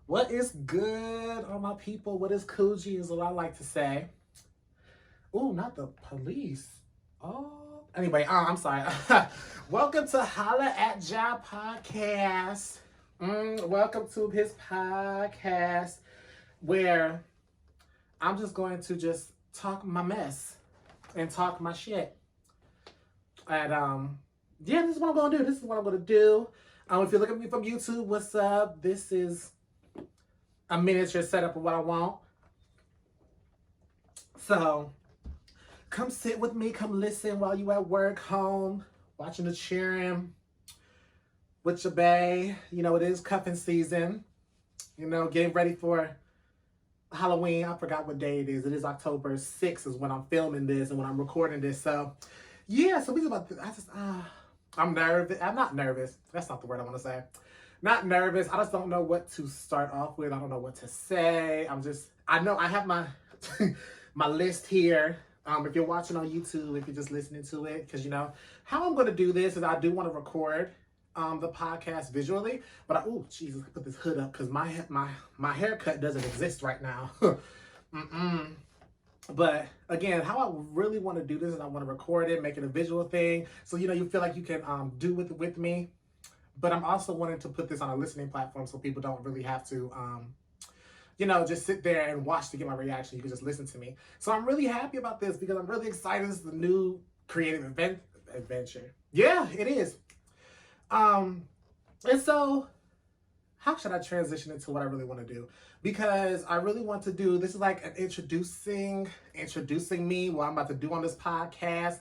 What is good, all my people? What is Coochie is what I like to say. Ooh, not the police. Oh, anyway, I'm sorry. Welcome to Holla Ji podcast. Welcome to his podcast where I'm just going to just talk my mess and talk my shit. And yeah, this is what I'm gonna do. This is what I'm gonna do. If you look at me from YouTube, what's up? This is a miniature setup of what I want. So come sit with me, come listen while you at work, home, watching the cheering with your bae. You know, it is cuffing season. You know, getting ready for Halloween. I forgot what day it is. It is October 6th is when I'm filming this and when I'm recording this. So yeah, so we about to, I'm nervous. I'm not nervous. That's not the word I want to say. Not nervous. I just don't know what to start off with. I don't know what to say. I know I have my my list here. If you're watching on YouTube, if you're just listening to it, because you know how I'm going to do this is I do want to record the podcast visually, but oh Jesus, I put this hood up because my haircut doesn't exist right now. But again, how I really want to do this is I want to record it, make it a visual thing, so you know you feel like you can do with me. But I'm also wanting to put this on a listening platform so people don't really have to, you know, just sit there and watch to get my reaction. You can just listen to me. So I'm really happy about this because I'm really excited. This is a new creative adventure. Yeah, it is. And so how should I transition into what I really want to do? Because I really want to do, this is like an introducing me, what I'm about to do on this podcast.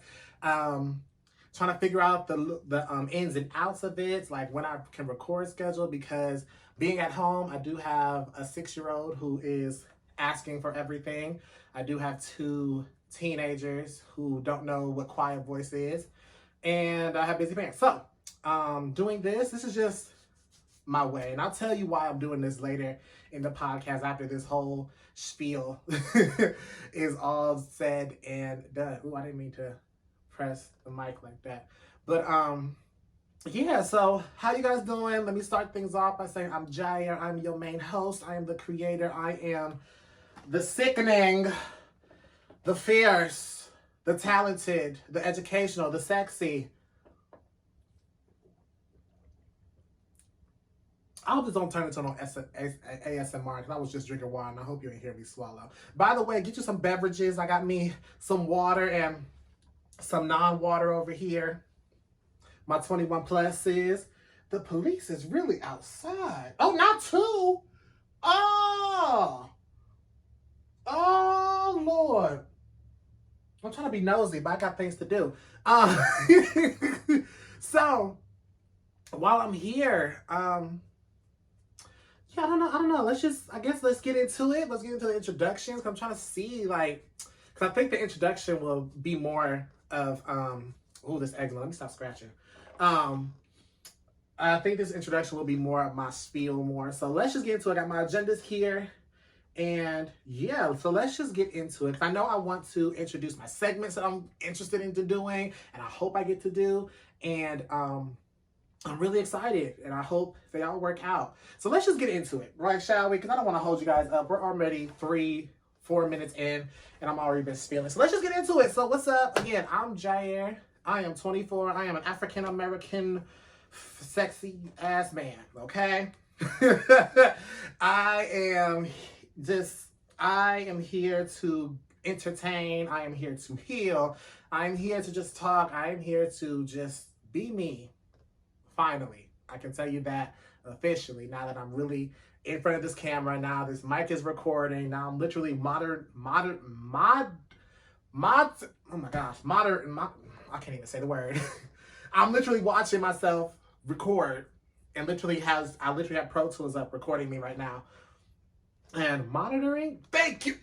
Trying to figure out the ins and outs of it, like when I can record schedule, because being at home, I do have a 6-year-old who is asking for everything. I do have 2 teenagers who don't know what quiet voice is, and I have busy parents. So doing this is just my way, and I'll tell you why I'm doing this later in the podcast after this whole spiel is all said and done. Ooh, I didn't mean to press the mic like that. But yeah, so how you guys doing? Let me start things off by saying I'm Jair. I'm your main host. I am the creator. I am the sickening, the fierce, the talented, the educational, the sexy. I hope this don't turn into no ASMR because I was just drinking water and I hope you ain't hear me swallow. By the way, get you some beverages. I got me some water and some non-water over here. My 21 plus is. The police is really outside. Oh, not 2. Oh, Lord. I'm trying to be nosy, but I got things to do. So, while I'm here, yeah, I don't know. Let's get into it. Let's get into the introductions. I'm trying to see, like, because I think the introduction will be more of, oh, this eczema. Let me stop scratching. I think this introduction will be more of my spiel more. So let's just get into it. I got my agendas here. And yeah, so let's just get into it. I know I want to introduce my segments that I'm interested into doing, and I hope I get to do. And I'm really excited, and I hope they all work out. So let's just get into it, right, shall we? Because I don't want to hold you guys up. We're already 3-4 minutes in, and I'm already been spilling. So let's just get into it. So what's up? Again, I'm Jair. I am 24. I am an African-American sexy ass man, okay? I am here to entertain. I am here to heal. I'm here to just talk. I am here to just be me. Finally, I can tell you that officially now that I'm really in front of this camera. Now this mic is recording. Now I'm literally I can't even say the word. I'm literally watching myself record and I literally have Pro Tools up recording me right now. And monitoring, thank you.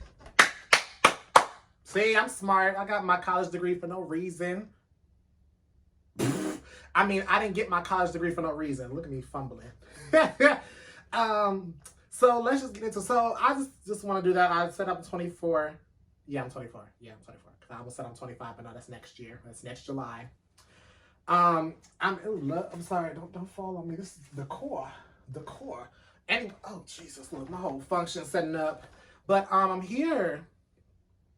See, I'm smart. I got my college degree for no reason. I mean, I didn't get my college degree for no reason. Look at me fumbling. So let's just get into. So I just want to do that. I said I'm 24. Yeah, I'm 24. Yeah, I'm 24. I almost said I'm 25, but no, that's next year. That's next July. I'm sorry. Don't fall on me. This is the core. And oh Jesus, look, my whole function setting up. But I'm here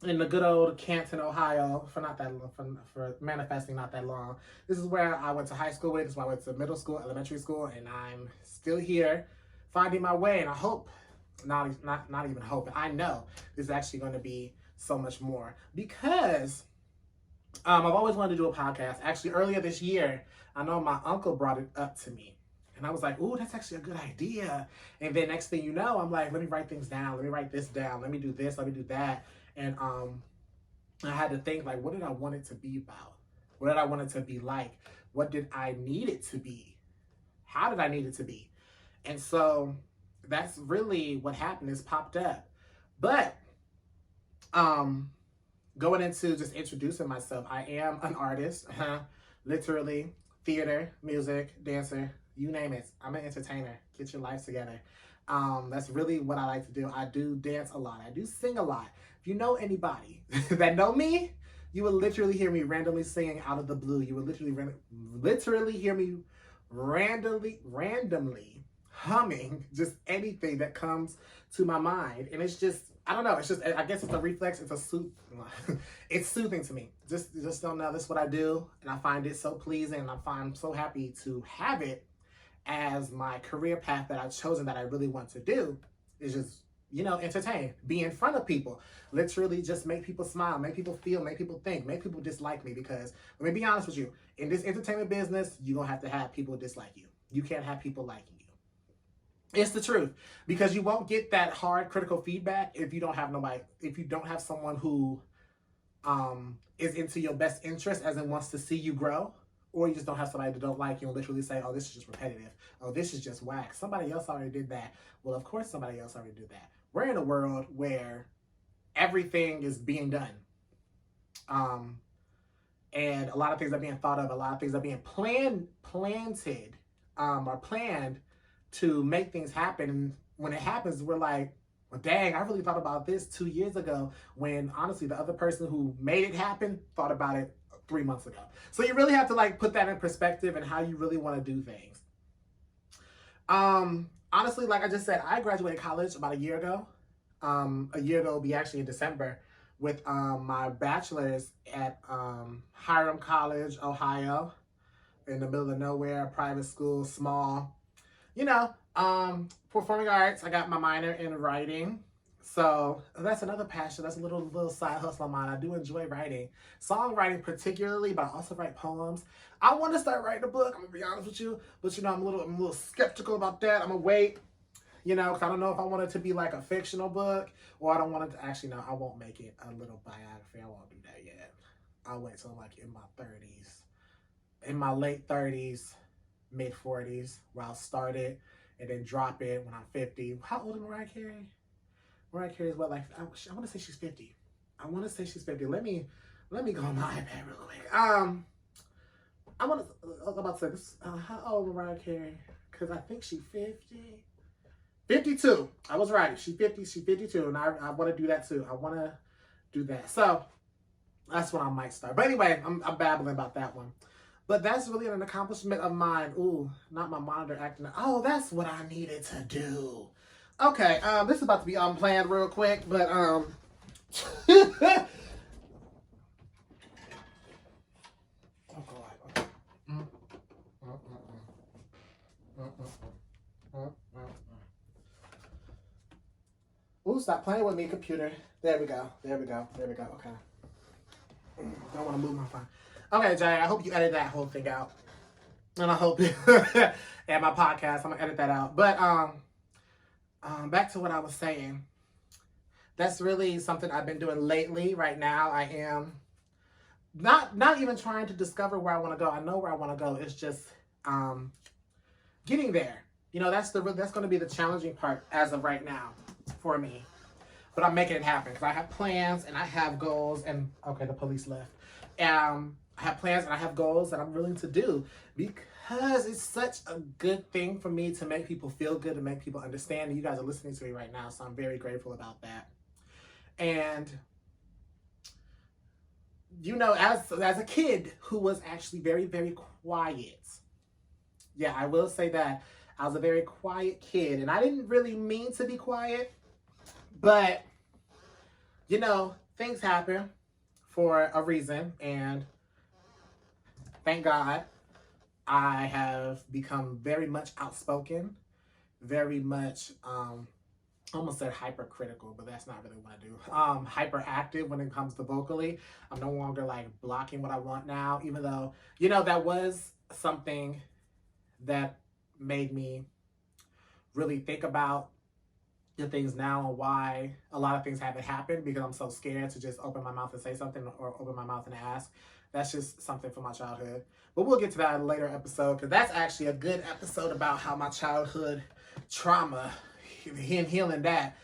in the good old Canton, Ohio, for not that long, for manifesting not that long. This is where I went to high school with. This is where I went to middle school, elementary school, and I'm still here, finding my way. And I hope, not even hope, I know this is actually going to be so much more because I've always wanted to do a podcast. Actually, earlier this year, I know my uncle brought it up to me. And I was like, ooh, that's actually a good idea. And then next thing you know, I'm like, let me write things down. Let me write this down. Let me do this. Let me do that. And I had to think, like, what did I want it to be about? What did I want it to be like? What did I need it to be? How did I need it to be? And so that's really what happened, is popped up. But going into just introducing myself, I am an artist, literally, theater, music, dancer, you name it. I'm an entertainer. Get your life together. That's really what I like to do. I do dance a lot. I do sing a lot. If you know anybody that know me, you will literally hear me randomly singing out of the blue. You will literally hear me randomly humming just anything that comes to my mind. And it's just, I don't know. It's just, I guess it's a reflex. It's soothing to me. Just don't know. This is what I do. And I find it so pleasing. And I'm so happy to have it as my career path that I've chosen, that I really want to do, is just, entertain, be in front of people, literally just make people smile, make people feel, make people think, make people dislike me. Because let me be honest with you, in this entertainment business, you're going to have people dislike you. You can't have people liking you. It's the truth, because you won't get that hard critical feedback if you don't have someone who is into your best interest, as in wants to see you grow. Or you just don't have somebody that don't like you and literally say, oh, this is just repetitive. Oh, this is just whack. Somebody else already did that. Well, of course somebody else already did that. We're in a world where everything is being done. And a lot of things are being thought of. A lot of things are being planted or planned to make things happen. And when it happens, we're like, well, dang, I really thought about this 2 years ago, when honestly the other person who made it happen thought about it 3 months ago. So you really have to put that in perspective and how you really want to do things. Honestly, like I just said, I graduated college about a year ago. A year ago will be actually in December, with my bachelor's at Hiram College, Ohio, in the middle of nowhere, private school, small. Performing arts. I got my minor in writing. So that's another passion. That's a little side hustle of mine. I do enjoy writing. Songwriting particularly, but I also write poems. I want to start writing a book, I'm going to be honest with you. But, I'm a little skeptical about that. I'm going to wait, because I don't know if I want it to be like a fictional book, or I don't want it to, actually, no, I won't make it a little biography. I won't do that yet. I'll wait till in my 30s. In my late 30s, mid 40s, where I'll start it and then drop it when I'm 50. How old is Mariah Carey? Mariah Carey is what, I want to say she's 50. I want to say she's 50. Let me go on my iPad real quick. I was about to say this. How old is Mariah Carey? Because I think she's 50. 52. I was right. She's 50. She's 52. And I want to do that too. I want to do that. So that's when I might start. But anyway, I'm babbling about that one. But that's really an accomplishment of mine. Ooh, not my monitor acting. Oh, that's what I needed to do. Okay, this is about to be unplanned real quick, but oh God. Ooh, stop playing with me, computer. There we go. Okay. Don't want to move my phone. Okay, Jay, I hope you edit that whole thing out. And I hope and my podcast, I'm gonna edit that out. But back to what I was saying. That's really something I've been doing lately. Right now, I am not even trying to discover where I want to go. I know where I want to go. It's just getting there. That's going to be the challenging part as of right now for me. But I'm making it happen because I have plans and I have goals. And okay, the police left. I have plans and I have goals that I'm willing to do, because it's such a good thing for me to make people feel good, to make people understand. And you guys are listening to me right now, so I'm very grateful about that. And as a kid who was actually very, very quiet, yeah, I will say that I was a very quiet kid, and I didn't really mean to be quiet, but you know, things happen for a reason, and thank God I have become very much outspoken, very much I almost said hypercritical, but that's not really what I do. Hyperactive when it comes to vocally. I'm no longer like blocking what I want now, even though, you know, that was something that made me really think about the things now and why a lot of things haven't happened, because I'm so scared to just open my mouth and say something or open my mouth and ask. That's just something from my childhood. But we'll get to that in a later episode, because that's actually a good episode about how my childhood trauma and healing that.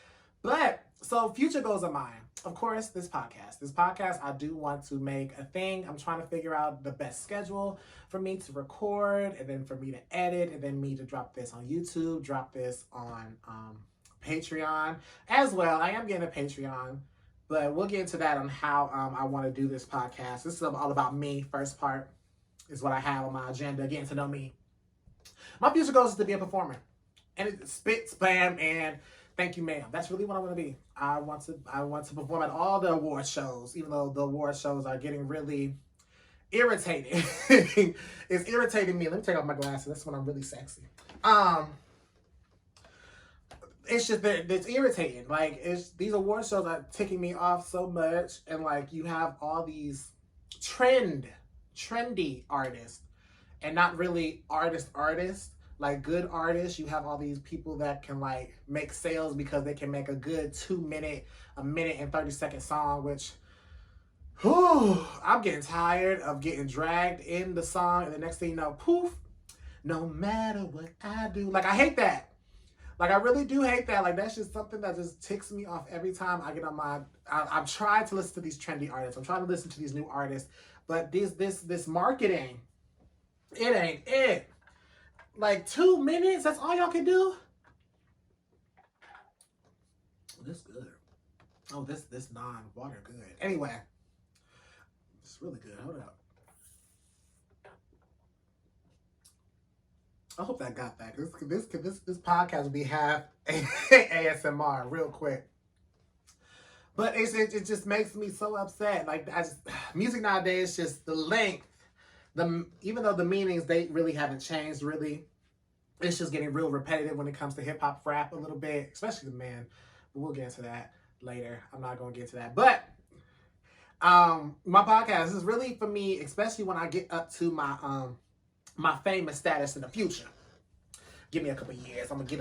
But so future goals of mine. Of course, this podcast, I do want to make a thing. I'm trying to figure out the best schedule for me to record, and then for me to edit, and then me to drop this on YouTube, drop this on Patreon as well. I am getting a Patreon, but we'll get into that on how I want to do this podcast. This is all about me. First part is what I have on my agenda, getting to know me. My future goal is to be a performer. And it's spit, spam, and thank you, ma'am. That's really what I want to be. I want to perform at all the award shows, even though the award shows are getting really irritating. It's irritating me. Let me take off my glasses. That's when I'm really sexy. It's just that it's irritating. Like, these award shows are ticking me off so much, and like you have all these trendy artists, and not really artists. Like good artists, you have all these people that can like make sales because they can make a good 2 minute, a minute and 30-second song, which, I'm getting tired of getting dragged in the song, and the next thing you know, poof, no matter what I do. Like, I hate that. Like, I really do hate that. Like, that's just something that just ticks me off every time I get on my, I'm trying to listen to these trendy artists. I'm trying to listen to these new artists, but this marketing, it ain't it. Like 2 minutes, that's all y'all can do? This good. Oh, this non-water good. Anyway, it's really good. Hold up. I hope that got that. This podcast will be half ASMR real quick. But it just makes me so upset. Like, music nowadays, just the length, even though the meanings, they really haven't changed. Really, it's just getting real repetitive when it comes to hip hop, rap a little bit, especially the man. But we'll get into that later. I'm not gonna get to that. But my podcast is really for me, especially when I get up to my famous status in the future. Give me a couple years. I'm gonna get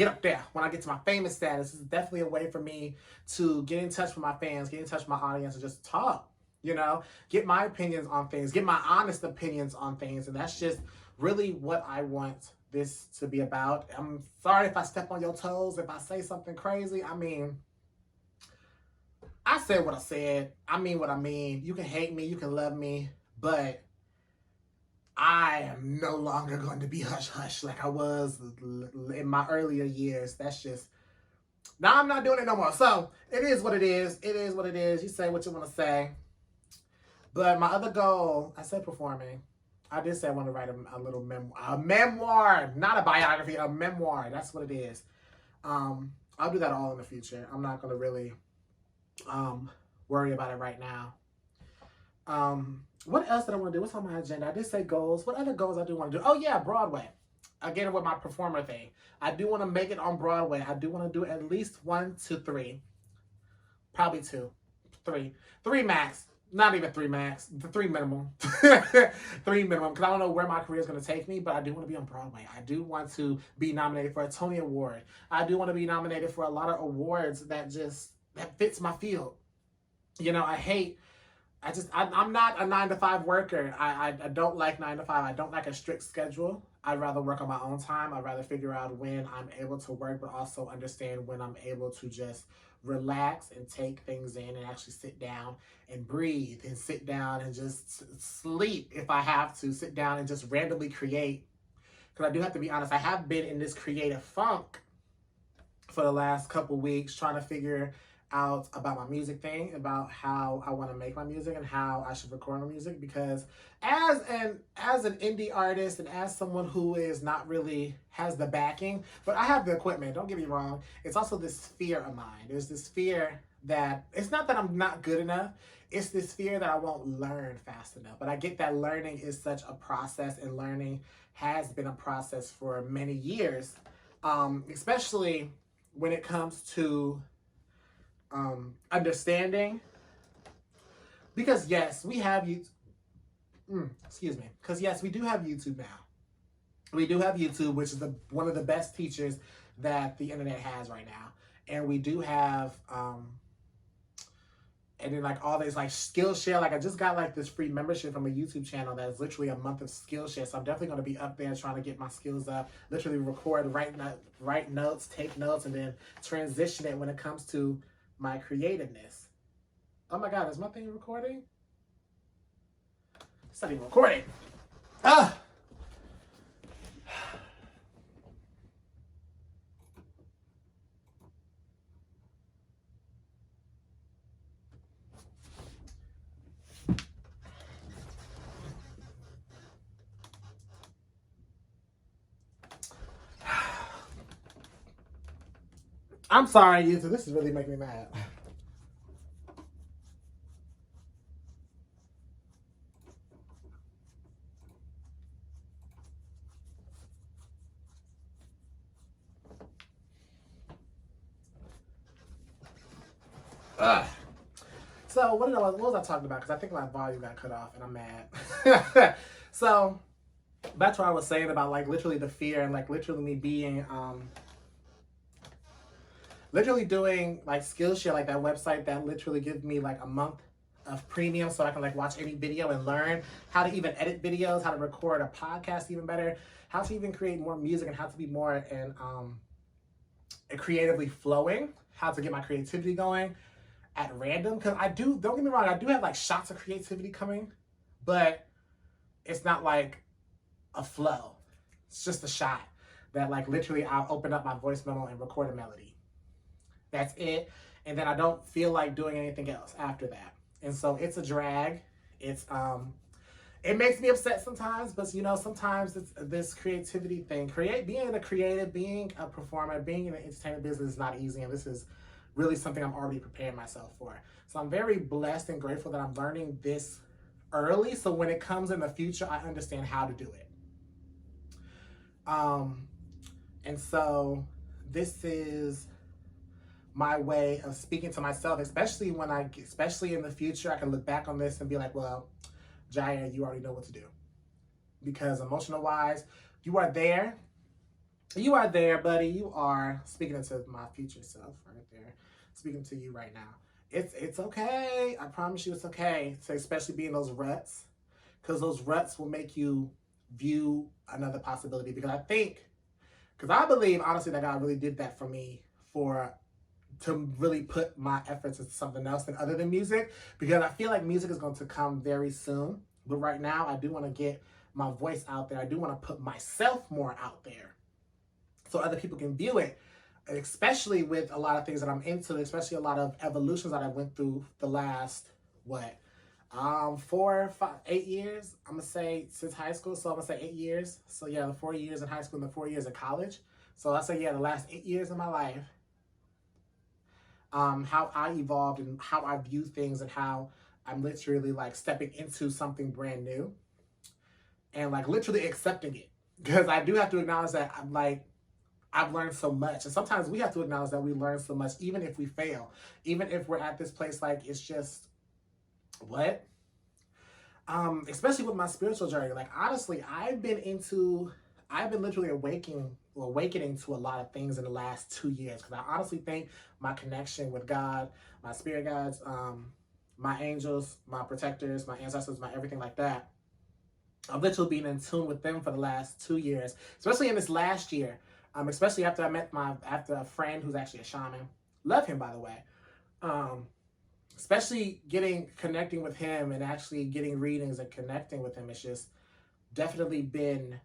up there. When I get to my famous status, it's definitely a way for me to get in touch with my fans, get in touch with my audience, and just talk. You know, get my opinions on things, get my honest opinions on things, and that's just really what I want this to be about. I'm sorry if I step on your toes, if I say something crazy. I mean, I said what I said. I mean what I mean. You can hate me, you can love me, but I am no longer going to be hush-hush like I was in my earlier years. That's just, now I'm not doing it no more. So, it is what it is. It is what it is. You say what you want to say. But my other goal, I said performing. I did say I want to write a little memoir, not a biography, a memoir. That's what it is. I'll do that all in the future. I'm not going to really worry about it right now. What else did I want to do? What's on my agenda? I did say goals. What other goals I do want to do? Oh yeah, Broadway. Again, with my performer thing. I do want to make it on Broadway. I do want to do at least 1 to 3. Probably 2. 3. 3 max. Not even 3 max. 3 minimum. 3 minimum. Because I don't know where my career is going to take me, but I do want to be on Broadway. I do want to be nominated for a Tony Award. I do want to be nominated for a lot of awards that fits my field. You know, I'm not a 9-to-5 worker. I don't like 9 to 5. I don't like a strict schedule. I'd rather work on my own time. I'd rather figure out when I'm able to work, but also understand when I'm able to just relax and take things in and actually sit down and breathe and sit down and just sleep if I have to. Sit down and just randomly create. Because I do have to be honest, I have been in this creative funk for the last couple weeks trying to figure out about my music thing, about how I want to make my music and how I should record my music. Because as an indie artist and as someone who is not really has the backing, but I have the equipment. Don't get me wrong. It's also this fear of mine. There's this fear that it's not that I'm not good enough. It's this fear that I won't learn fast enough. But I get that learning is such a process, and learning has been a process for many years, especially when it comes to understanding. Because yes, we have you. Excuse me. Because yes, we do have YouTube now. We do have YouTube, which is one of the best teachers that the internet has right now, and we do have and then like all this like Skillshare. Like I just got like this free membership from a YouTube channel that's literally a month of Skillshare. So I'm definitely going to be up there trying to get my skills up, literally record, write notes, take notes, and then transition it when it comes to my creativeness. Oh my God, is my thing recording? It's not even recording. Ah! I'm sorry, YouTube. This is really making me mad. Ugh. So what was I talking about? Because I think my volume got cut off and I'm mad. So that's what I was saying about like literally the fear and like literally me being literally doing like Skillshare, like that website that literally gives me like a month of premium so I can like watch any video and learn how to even edit videos, how to record a podcast even better, how to even create more music, and how to be more and creatively flowing, how to get my creativity going at random. Because don't get me wrong, I do have like shots of creativity coming, but it's not like a flow. It's just a shot that like literally I'll open up my voice memo and record a melody. That's it. And then I don't feel like doing anything else after that. And so it's a drag. It's it makes me upset sometimes, but you know, sometimes it's this creativity thing. Being a creative, being a performer, being in the entertainment business is not easy, and this is really something I'm already preparing myself for. So I'm very blessed and grateful that I'm learning this early, so when it comes in the future, I understand how to do it. And so this is my way of speaking to myself, especially in the future, I can look back on this and be like, well, Jaya, you already know what to do. Because emotional wise, you are there, buddy. You are speaking into my future self right there, speaking to you right now. It's okay. I promise you it's okay to especially be in those ruts, because those ruts will make you view another possibility. Because I believe honestly that God really did that for me to really put my efforts into something else than other than music, because I feel like music is going to come very soon. But right now, I do want to get my voice out there. I do want to put myself more out there so other people can view it, especially with a lot of things that I'm into, especially a lot of evolutions that I went through the last, 4, 5, 8 years, I'm going to say, since high school. So I'm going to say 8 years. So yeah, the 4 years in high school and the 4 years in college. So I say, yeah, the last 8 years of my life, how I evolved and how I view things, and how I'm literally like stepping into something brand new and like literally accepting it. Because I do have to acknowledge that I've learned so much. And sometimes we have to acknowledge that we learn so much, even if we fail, even if we're at this place, like it's just, what? Especially with my spiritual journey. Like honestly, I've been literally awakening to a lot of things in the last 2 years. Because I honestly think my connection with God, my spirit guides, my angels, my protectors, my ancestors, my everything like that, I've literally been in tune with them for the last 2 years, especially in this last year. Especially after I met after a friend who's actually a shaman. Love him, by the way. Especially connecting with him and actually getting readings and connecting with him. It's just definitely been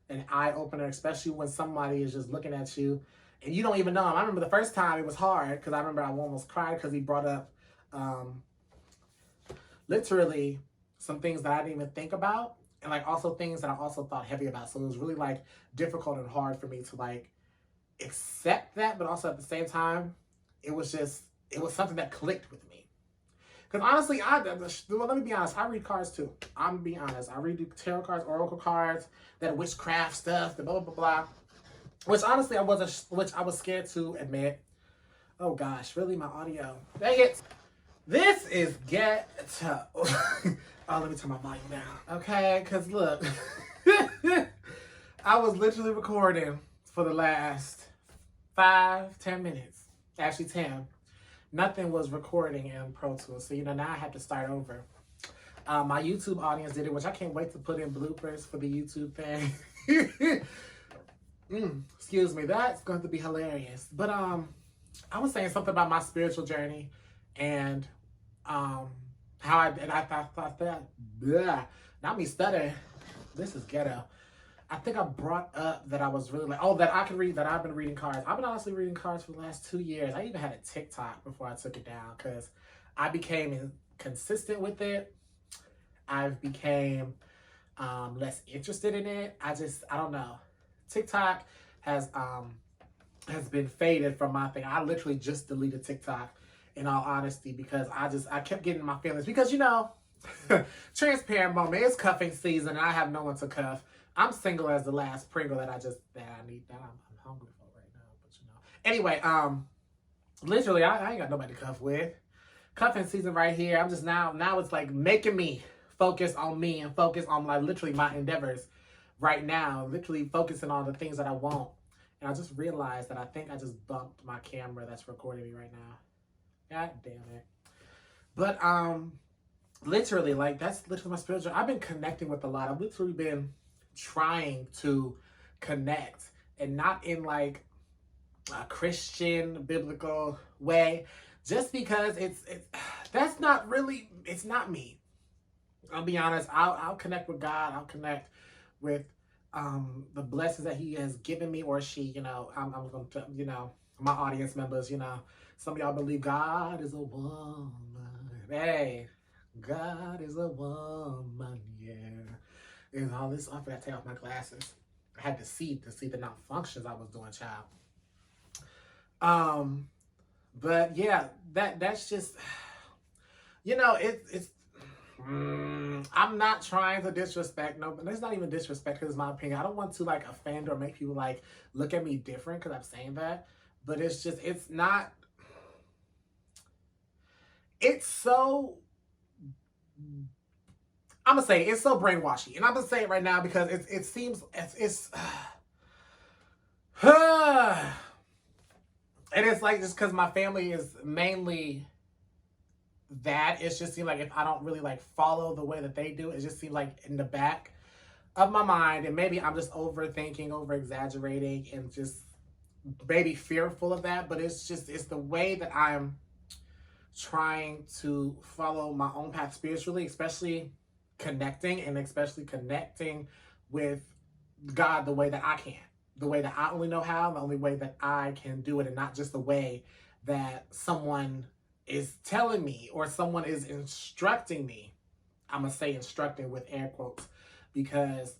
an eye-opener, especially when somebody is just looking at you And you don't even know him. I remember the first time it was hard because I remember I almost cried because he brought up um, literally some things that I didn't even think about, and like also things that I also thought heavy about. So it was really like difficult and hard for me to like accept that, but also at the same time, it was something that clicked with me. Because honestly, well, let me be honest, I read cards too. I'm gonna be honest. I read tarot cards, oracle cards, that witchcraft stuff, the blah blah blah. Which honestly, which I was scared to admit. Oh gosh, really, my audio. Dang it. This is ghetto. Oh, let me turn my volume down. Okay, because look, I was literally recording for the last 5-10 minutes. Actually, 10. Nothing was recording in Pro Tools. So, now I have to start over. My YouTube audience did it, which I can't wait to put in bloopers for the YouTube thing. Excuse me. That's going to be hilarious. But I was saying something about my spiritual journey and how I thought that, bleh, not me stutter. This is ghetto. I think I brought up that I was really like, that I can read, that I've been reading cards. I've been honestly reading cards for the last 2 years. I even had a TikTok before I took it down because I became consistent with it. I became less interested in it. I don't know. TikTok has been faded from my thing. I literally just deleted TikTok in all honesty because I kept getting my feelings because transparent moment. It's cuffing season and I have no one to cuff. I'm single as the last Pringle that I need that I'm hungry for right now, but Anyway, literally I ain't got nobody to cuff with. Cuffing season right here. I'm just now it's like making me focus on me and focus on like literally my endeavors right now, literally focusing on the things that I want. And I just realized that I think I just bumped my camera that's recording me right now. God damn it. But literally, like that's literally my spiritual. I've been connecting with a lot. I've literally been trying to connect, and not in like a Christian biblical way, just because that's not really, it's not me. I'll be honest. I'll connect with God. I'll connect with the blessings that He has given me, or she. I'm going to, my audience members. Some of y'all believe God is a woman. Hey, God is a woman. Yeah. And all this, I forgot to take off my glasses. I had to see the non-functions I was doing, child. But yeah, that's just, it's. I'm not trying to disrespect. No, but it's not even disrespect because it's my opinion. I don't want to like offend or make people like look at me different because I'm saying that. But it's just, it's not. It's so. I'm gonna say it's so brainwashy, and I'm gonna say it right now because it seems it's and it's like just because my family is mainly that, it just seems like if I don't really like follow the way that they do, it just seems like in the back of my mind, and maybe I'm just overthinking, over exaggerating, and just maybe fearful of that. But it's the way that I'm trying to follow my own path spiritually, especially connecting with God the way that I can, the way that I only know how, the only way that I can do it, and not just the way that someone is telling me or someone is instructing me. I'm gonna say instructing with air quotes because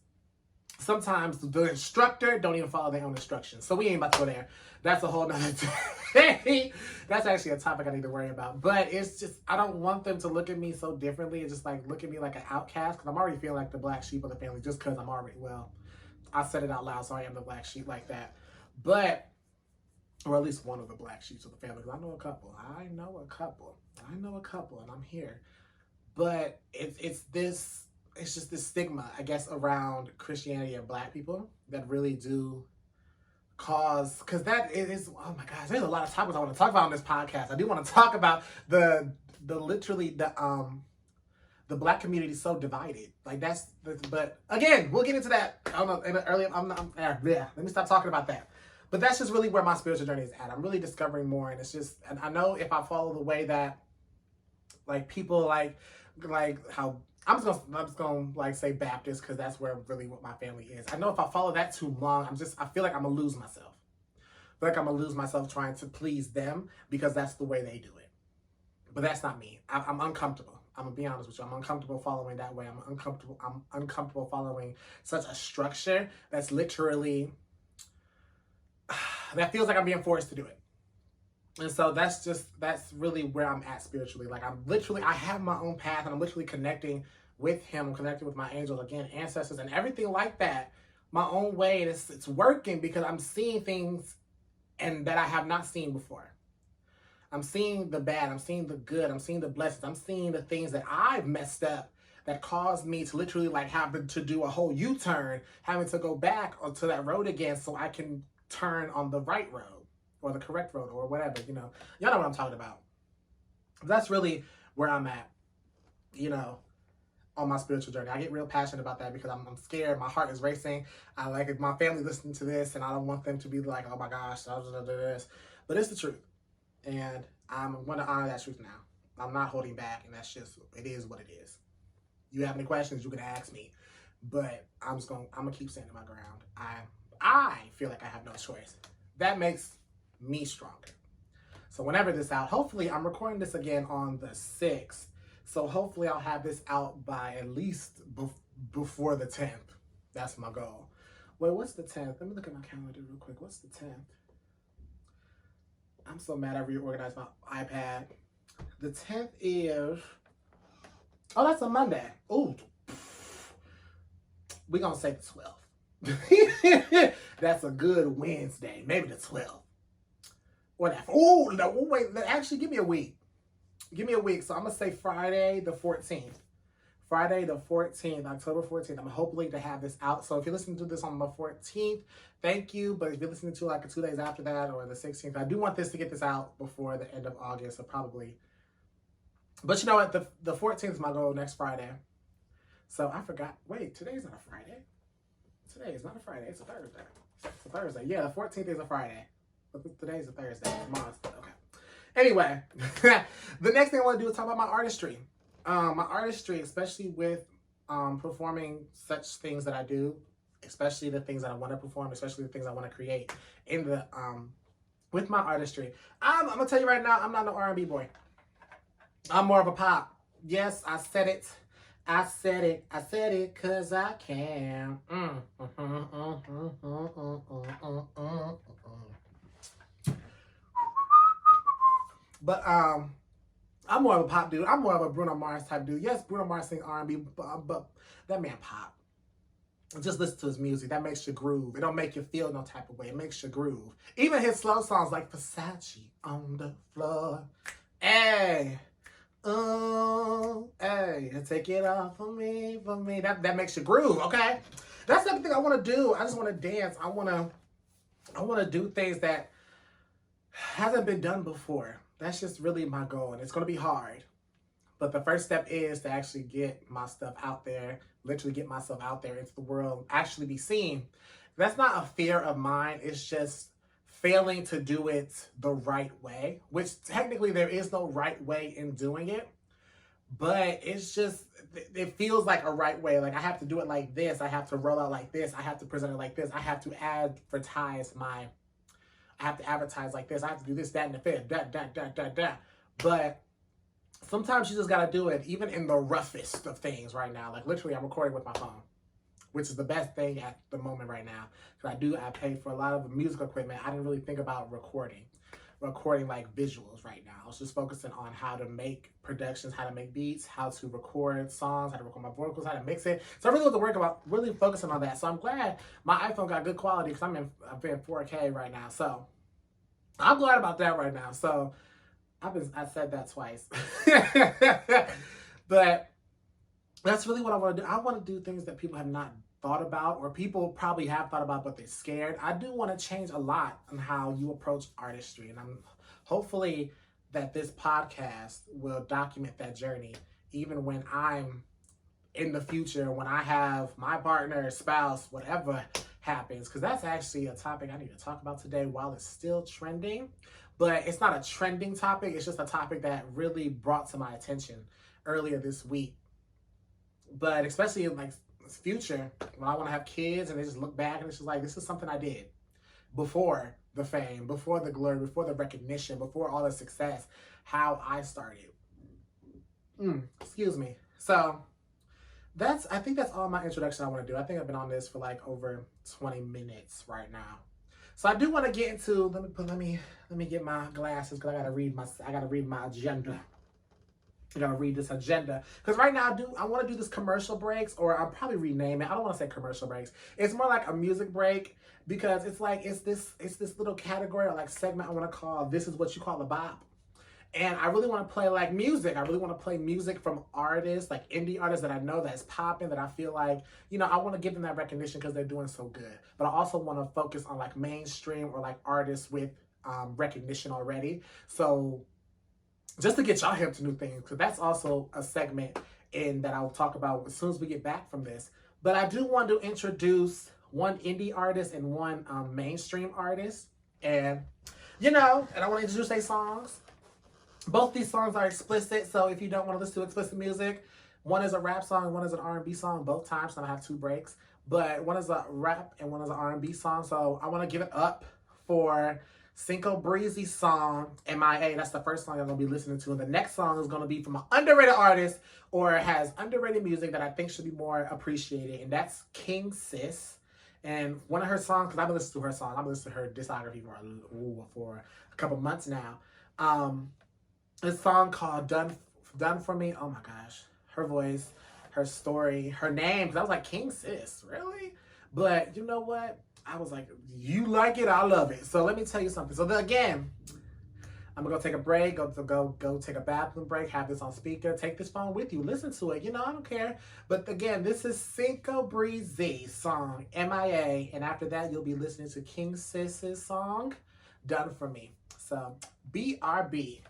sometimes the instructor don't even follow their own instructions. So we ain't about to go there. That's a whole nother thing. That's actually a topic I need to worry about. But it's just, I don't want them to look at me so differently and just like look at me like an outcast, because I'm already feeling like the black sheep of the family just because I'm already, I said it out loud, so I am the black sheep like that. But, or at least one of the black sheep of the family, because I know a couple, and I'm here. But it's just this stigma, I guess, around Christianity and black people that really do cause, because that is, oh my gosh, there's a lot of topics I want to talk about on this podcast. I do want to talk about the black community is so divided. Like but again, we'll get into that. I don't know, let me stop talking about that. But that's just really where my spiritual journey is at. I'm really discovering more, and it's just, and I know if I follow the way that like people like how I'm just gonna like say Baptist, because that's where really what my family is. I know if I follow that too long, I feel like I'm gonna lose myself. feel like I'm gonna lose myself trying to please them because that's the way they do it. But that's not me. I'm uncomfortable. I'm gonna be honest with you. I'm uncomfortable following that way. I'm uncomfortable following such a structure that's literally that feels like I'm being forced to do it. And so that's really where I'm at spiritually. Like I have my own path and I'm literally connecting with him, connecting with my angels, again, ancestors and everything like that, my own way. And it's working because I'm seeing things and that I have not seen before. I'm seeing the bad, I'm seeing the good, I'm seeing the blessings, I'm seeing the things that I've messed up that caused me to literally like having to do a whole U-turn, having to go back onto that road again so I can turn on the right road or the correct road or whatever, you know. Y'all know what I'm talking about. That's really where I'm at, you know, on my spiritual journey. I get real passionate about that because I'm scared. My heart is racing. I like if my family listening to this and I don't want them to be like, oh my gosh, this. But it's the truth. And I'm going to honor that truth now. I'm not holding back, and that's just, it is what it is. You have any questions, you can ask me. But I'm going to keep standing my ground. I feel like I have no choice. That makes me stronger. So whenever this out, hopefully I'm recording this again on the 6th. So hopefully I'll have this out by at least before the 10th. That's my goal. Wait, what's the 10th? Let me look at my calendar real quick. What's the 10th? I'm so mad I reorganized my iPad. The 10th is, oh, that's a Monday. Ooh, we're going to say the 12th. That's a good Wednesday. Maybe the 12th. Whatever. Oh, no, wait, actually give me a week. Give me a week. So I'm going to say Friday the 14th. Friday the 14th, October 14th. I'm hoping to have this out. So if you're listening to this on the 14th, thank you. But if you're listening to like 2 days after that or the 16th, I do want this to get this out before the end of August, so probably. But you know what? The 14th is my goal, next Friday. So I forgot. Wait, today's not a Friday. Today is not a Friday. It's a Thursday. It's a Thursday. Yeah, the 14th is a Friday. But today's a Thursday. Tomorrow's okay. Anyway, the next thing I want to do is talk about my artistry. My artistry, especially with performing such things that I do, especially the things that I want to perform, especially the things I want to create in the with my artistry. I'm gonna tell you right now, I'm not no R&B boy. I'm more of a pop. Yes, I said it. I said it. I said it because I can. But I'm more of a pop dude. I'm more of a Bruno Mars type dude. Yes, Bruno Mars sings R&B, but that man pop. Just listen to his music. That makes you groove. It don't make you feel no type of way. It makes you groove. Even his slow songs like Versace on the floor. Hey. Oh, hey. Take it off for me, for me. That makes you groove, okay? That's everything I want to do. I just want to dance. I want to do things that hasn't been done before. That's just really my goal, and it's going to be hard. But the first step is to actually get my stuff out there, literally get myself out there into the world, actually be seen. That's not a fear of mine. It's just failing to do it the right way, which technically there is no right way in doing it. But it's just, it feels like a right way. Like I have to do it like this. I have to roll out like this. I have to present it like this. I have to advertise like this. I have to do this, that, and the fifth. That. But sometimes you just gotta do it, even in the roughest of things right now. Like literally, I'm recording with my phone, which is the best thing at the moment right now. Because I pay for a lot of music equipment. I didn't really think about recording like visuals right now. I was just focusing on how to make productions, how to make beats, how to record songs, how to record my vocals, how to mix it. So I really want to work about really focusing on that. So I'm glad my iPhone got good quality because I'm in 4K right now. So I'm glad about that right now. So I said that twice. But that's really what I want to do. I want to do things that people have not thought about, or people probably have thought about but they're scared. I do want to change a lot on how you approach artistry, and I'm hopefully that this podcast will document that journey, even when I'm in the future, when I have my partner, spouse, whatever happens, because that's actually a topic I need to talk about today while it's still trending. But it's not a trending topic. It's just a topic that really brought to my attention earlier this week. But especially in like future, when I want to have kids and they just look back and it's just like, this is something I did before the fame, before the glory, before the recognition, before all the success, how I started. Excuse me. So I think that's all my introduction I want to do. I think I've been on this for like over 20 minutes right now. So I do want to get into, let me get my glasses because I gotta read my agenda. I gotta read this agenda. Because right now I want to do this commercial breaks, or I'll probably rename it. I don't want to say commercial breaks. It's more like a music break, because it's like it's this little category or like segment I want to call This Is What You Call a Bop. And I really want to play like music. I really want to play music from artists, like indie artists that I know that's popping, that I feel like, you know, I want to give them that recognition because they're doing so good. But I also want to focus on like mainstream or like artists with recognition already. So just to get y'all hip to new things, because that's also a segment that I'll talk about as soon as we get back from this. But I do want to introduce one indie artist and one mainstream artist. And, you know, and I want to introduce their songs. Both these songs are explicit, so if you don't want to listen to explicit music, one is a rap song, one is an R&B song, both times, so I have 2 breaks. But one is a rap and one is an R&B song, so I want to give it up for Cinco Breezy's song, MIA. That's the first song I'm going to be listening to. And the next song is going to be from an underrated artist, or has underrated music that I think should be more appreciated, and that's King Sis. And one of her songs, because I've been listening to her song, I've been listening to her discography for a couple months now. This song called Done For Me. Oh my gosh. Her voice, her story, her name. Because I was like, King Sis, really? But you know what? I was like, you like it, I love it. So let me tell you something. So then again, I'm going to go take a break, go take a bathroom break, have this on speaker, take this phone with you, listen to it. You know, I don't care. But again, this is Cinco Breezy's song, MIA. And after that, you'll be listening to King Sis's song, Done For Me. So, BRB.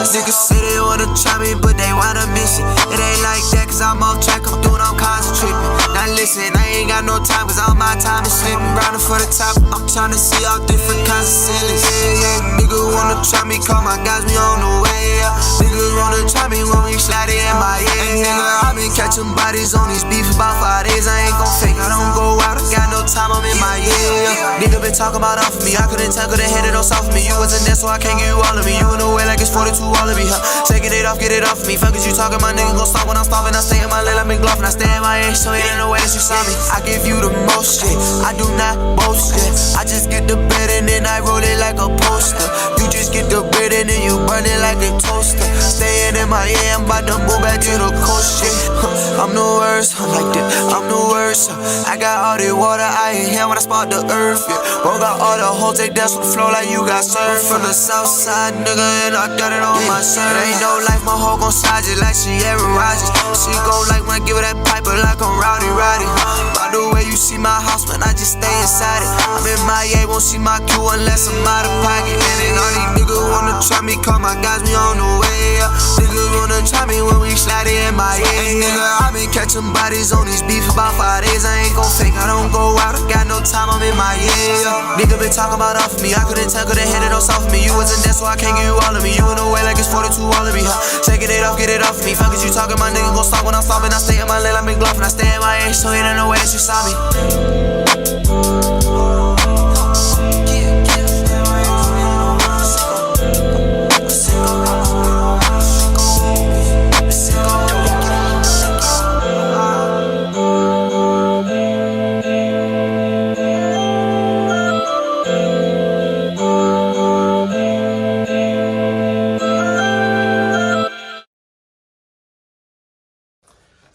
Niggas say they wanna try me, but they wanna miss it. It ain't like that, cause I'm off track, I'm doing all kinds of tripping. Now listen, I ain't got no time, cause all my time is slipping. Rounding for the top, I'm trying to see all different kinds of ceilings. Yeah, nigga wanna try me, call my guys, we on the way. Niggas wanna try me when we slide in my head. Nigga, I been catching bodies on these beef about 5 days, I ain't gon' fake. I don't go out, I got no time, I'm in my head. Nigga been talking about off of me, I couldn't tell, could've hit it on soft of me. You wasn't there, so I can't give you all of me. You in the way like it's 42 all of me, huh? Taking it off, get it off of me. Fuck is you talking, my nigga gon' stop when I'm stopping. I stay in my lane, I'm in glove, and I stay in my edge, so it ain't no way that you saw me. I give you the most shit, I do not boast it. I just get the bread and then I roll it like a poster. You just get the bread and then you burn it like a toaster. Staying in my ear, I'm about to move back to the coast shit. I'm the worst, I'm like that, I'm the worst. I got all the water, I ain't here when I spot the earth, yeah. Bro got all the hoes, they dance on the floor like you got surf. From the south side, nigga, and I got it on my shirt. It ain't no life, my hoe gon' slide just like she Aaron Rodgers. She gon' like when I give her that piper like I'm Rowdy. By the way, you see my house, man, I just stay inside it. I'm in my A, won't see my Q unless I'm out of pocket. And all these niggas wanna try me, call my guys, we on the way. Niggas wanna try me when we slide in my head. Nigga, I been catching bodies on these beef about 5 days, I ain't gon' fake. I don't go out, I got no time, I'm in my head. Nigga been talking about off of me, I couldn't tell, could've hit it on soft of me. You wasn't there, so I can't give you all of me. You in the way like it's 42 all of me, huh? Taking it off, get it off of me. Fuck is you talking, my nigga gon' stop when I'm stopping. I stay in my lane, I'm in glove, and I stay in my edge, so it ain't no way that you saw me.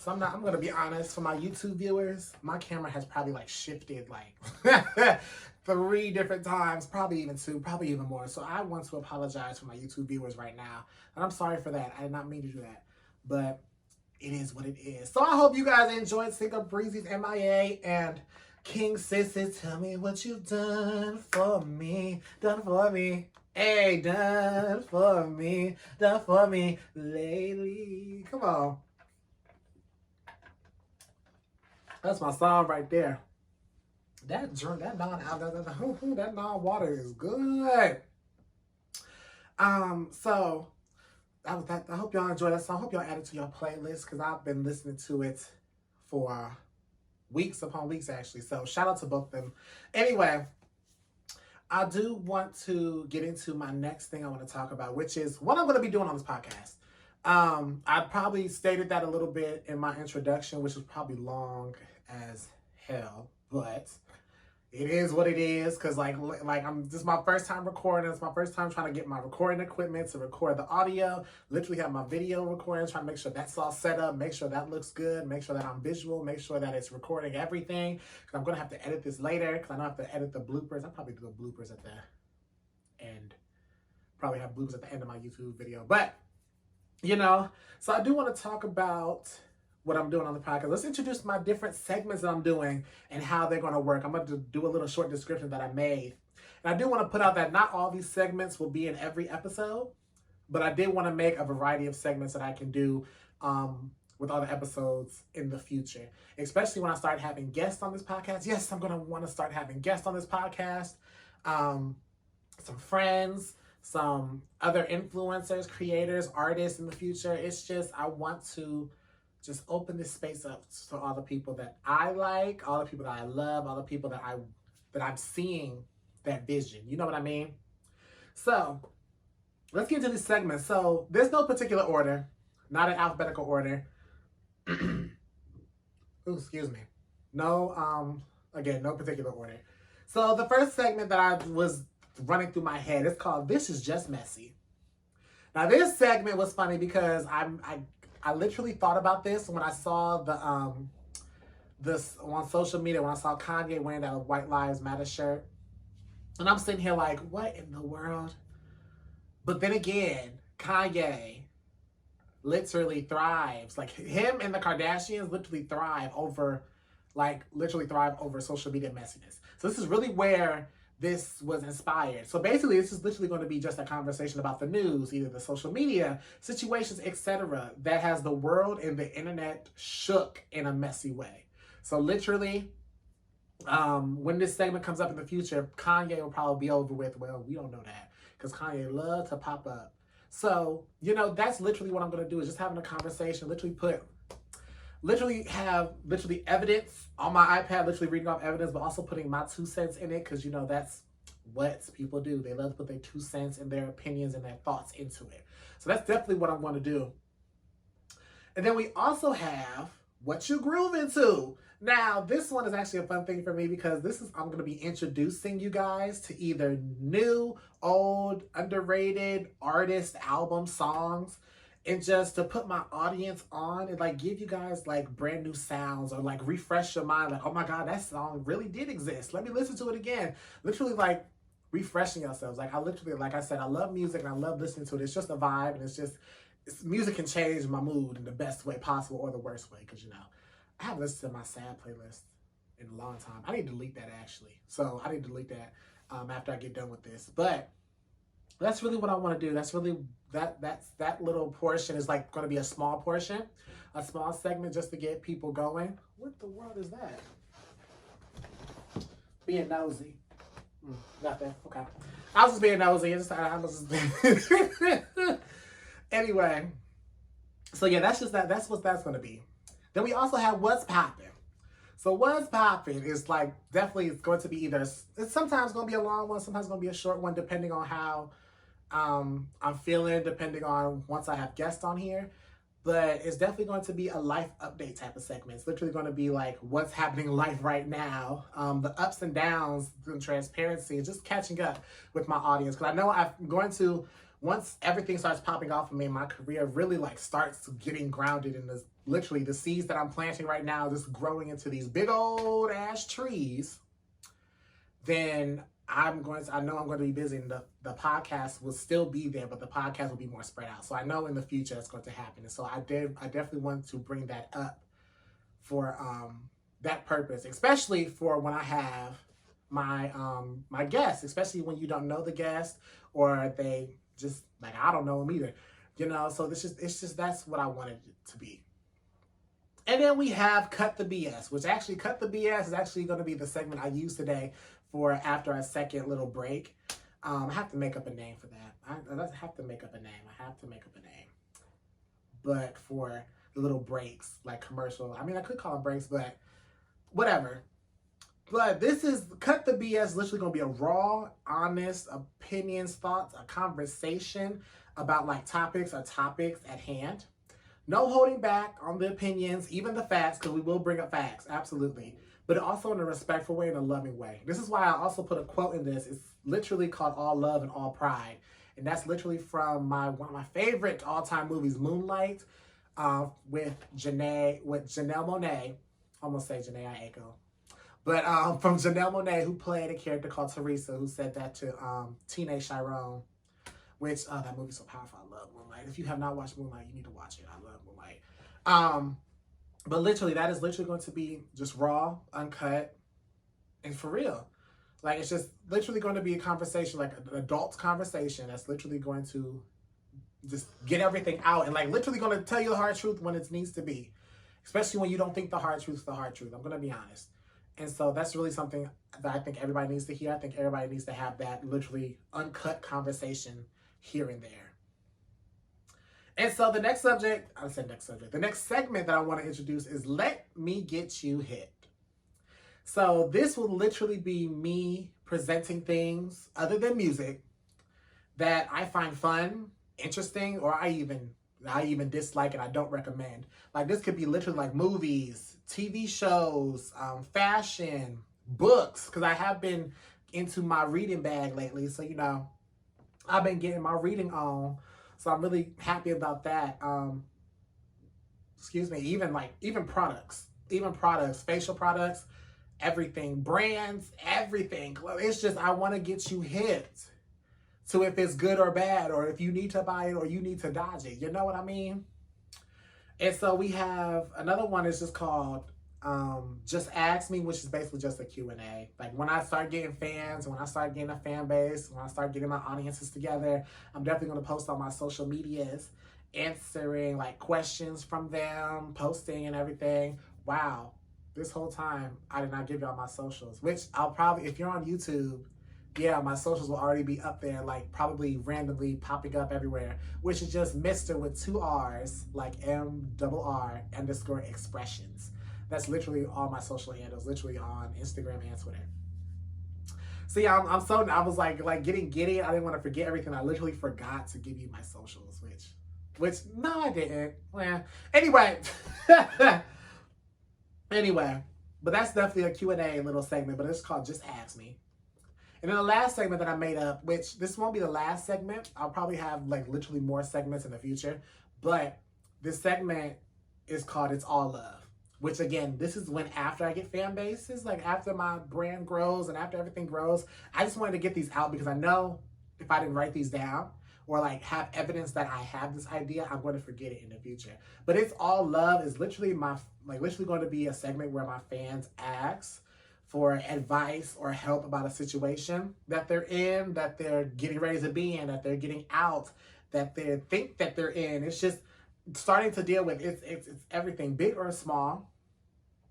So I'm gonna be honest, for my YouTube viewers, my camera has probably like shifted like 3 different times, probably even 2, probably even more. So I want to apologize for my YouTube viewers right now. And I'm sorry for that. I did not mean to do that. But it is what it is. So I hope you guys enjoyed Cinco Breezy's MIA and King Sis's Tell Me What You've Done For Me. Done for me. Hey, done for me lately. Come on. That's my song right there. That non water is good. So that was that. I hope y'all enjoy that song. I hope y'all add it to your playlist because I've been listening to it for weeks upon weeks actually. So shout out to both of them. Anyway, I do want to get into my next thing I want to talk about, which is what I'm going to be doing on this podcast. I probably stated that a little bit in my introduction, which was probably long as hell, but it is what it is. Cause like this is my first time recording. It's my first time trying to get my recording equipment to record the audio. Literally have my video recording, trying to make sure that's all set up, make sure that looks good, make sure that I'm visual, make sure that it's recording everything. Cause I'm gonna have to edit this later. Cause I don't have to edit the bloopers. I'll probably do the bloopers at the end. Probably have bloopers at the end of my YouTube video, but. So I do want to talk about what I'm doing on the podcast. Let's introduce my different segments that I'm doing and how they're going to work. I'm going to do a little short description that I made. And I do want to put out that not all these segments will be in every episode, but I did want to make a variety of segments that I can do with all the episodes in the future, especially when I start having guests on this podcast. Yes, I'm going to want to start having guests on this podcast, some friends, some other influencers, creators, artists in the future. It's just, I want to just open this space up to all the people that I like, all the people that I love, all the people that I'm seeing that vision. You know what I mean? So let's get into this segment. So there's no particular order, not in alphabetical order. Ooh, excuse me. No, again, no particular order. So the first segment that I was running through my head. It's called This Is Just Messy. Now this segment was funny because I literally thought about this when I saw this on social media when I saw Kanye wearing that White Lives Matter shirt. And I'm sitting here like, what in the world? But then again, Kanye literally thrives. Like him and the Kardashians literally thrive over social media messiness. So this is really where this was inspired. So basically, this is literally going to be just a conversation about the news, either the social media situations, etc., that has the world and the internet shook in a messy way. So literally, when this segment comes up in the future, Kanye will probably be over with. Well, we don't know that because Kanye loves to pop up. So, that's literally what I'm going to do is just having a conversation, literally have evidence on my iPad, literally reading off evidence, but also putting my 2 cents in it because, that's what people do. They love to put their 2 cents and their opinions and their thoughts into it. So that's definitely what I'm going to do. And then we also have What You Grooving To. Now, this one is actually a fun thing for me because I'm going to be introducing you guys to either new, old, underrated artist album songs, and just to put my audience on and give you guys brand new sounds or refresh your mind. Oh my God, that song really did exist. Let me listen to it again. Literally refreshing yourselves. I said, I love music and I love listening to it. It's just a vibe and music can change my mood in the best way possible or the worst way. Cause I haven't listened to my sad playlist in a long time. I need to delete that actually. So I need to delete that after I get done with this. But that's really what I want to do. That's really that little portion is going to be a small portion, a small segment just to get people going. What the world is that? Being nosy. Nothing. Okay. I was just being nosy. Anyway. So yeah, that's what that's going to be. Then we also have What's Poppin'. So What's Poppin' is definitely it's going to be it's sometimes going to be a long one, sometimes going to be a short one, depending on how I'm feeling, depending on once I have guests on here. But it's definitely going to be a life update type of segment. It's literally going to be what's happening in life right now, the ups and downs, the transparency, and just catching up with my audience. Because I know I'm going to, once everything starts popping off of me, my career really starts getting grounded in this. Literally, the seeds that I'm planting right now, just growing into these big old ass trees. Then I know I'm going to be busy, and the podcast will still be there, but the podcast will be more spread out. So I know in the future it's going to happen. And so I definitely want to bring that up for that purpose, especially for when I have my my guests, especially when you don't know the guest or they just I don't know them either, So it's just that's what I wanted it to be. And then we have Cut the BS, which actually Cut the BS is actually going to be the segment I use today for after our second little break. I have to make up a name for that. I have to make up a name. I have to make up a name. But for the little breaks, like commercial, I mean, I could call them breaks, but whatever. But this is Cut the BS, literally going to be a raw, honest opinions, thoughts, a conversation about like topics at hand. No holding back on the opinions, even the facts, because we will bring up facts, absolutely. But also in a respectful way, in a loving way. This is why I also put a quote in this. It's literally called All Love and All Pride. And that's literally from one of my favorite all-time movies, Moonlight, with Janelle Monáe. Almost say Janae Aiko. But from Janelle Monáe, who played a character called Teresa, who said that to Teenage Chiron, which, that movie's so powerful. I love Moonlight. If you have not watched Moonlight, you need to watch it. I love Moonlight. But literally, that is literally going to be just raw, uncut, and for real. Like, it's just literally going to be a conversation, like an adult conversation that's literally going to just get everything out and like literally going to tell you the hard truth when it needs to be. Especially when you don't think the hard truth is the hard truth. I'm going to be honest. And so that's really something that I think everybody needs to hear. I think everybody needs to have that literally uncut conversation here and there. And so the next segment that I want to introduce is Let Me Get You Hit. So this will literally be me presenting things other than music that I find fun, interesting, or I even dislike and I don't recommend. Like this could be literally like movies, TV shows, fashion, books, because I have been into my reading bag lately. So, you know, I've been getting my reading on. So I'm really happy about that. Even products, facial products, everything, brands, everything. It's just, I want to get you hit. So if it's good or bad, or if you need to buy it or you need to dodge it, you know what I mean? And so we have another one is just called Just Ask Me, which is basically just a Q&A. Like when I start getting fans, when I start getting a fan base, when I start getting my audiences together, I'm definitely going to post on my social medias, answering like questions from them, posting and everything. Wow, this whole time I did not give y'all my socials, which I'll probably, if you're on YouTube, yeah, my socials will already be up there, like probably randomly popping up everywhere, which is just Mr. with 2 R's, like MRR_expressions. That's literally all my social handles, literally on Instagram and Twitter. So yeah, I was like getting giddy. I didn't want to forget everything. I literally forgot to give you my socials, which no, I didn't. Well, anyway, but that's definitely a Q&A little segment, but it's called Just Ask Me. And then the last segment that I made up, which this won't be the last segment. I'll probably have like literally more segments in the future. But this segment is called It's All Love. Which again, this is when after I get fan bases, like after my brand grows and after everything grows, I just wanted to get these out because I know if I didn't write these down or like have evidence that I have this idea, I'm going to forget it in the future. But It's All Love is literally literally going to be a segment where my fans ask for advice or help about a situation that they're in, that they're getting ready to be in, that they're getting out, that they think that they're in. It's just starting to deal with it's everything, big or small.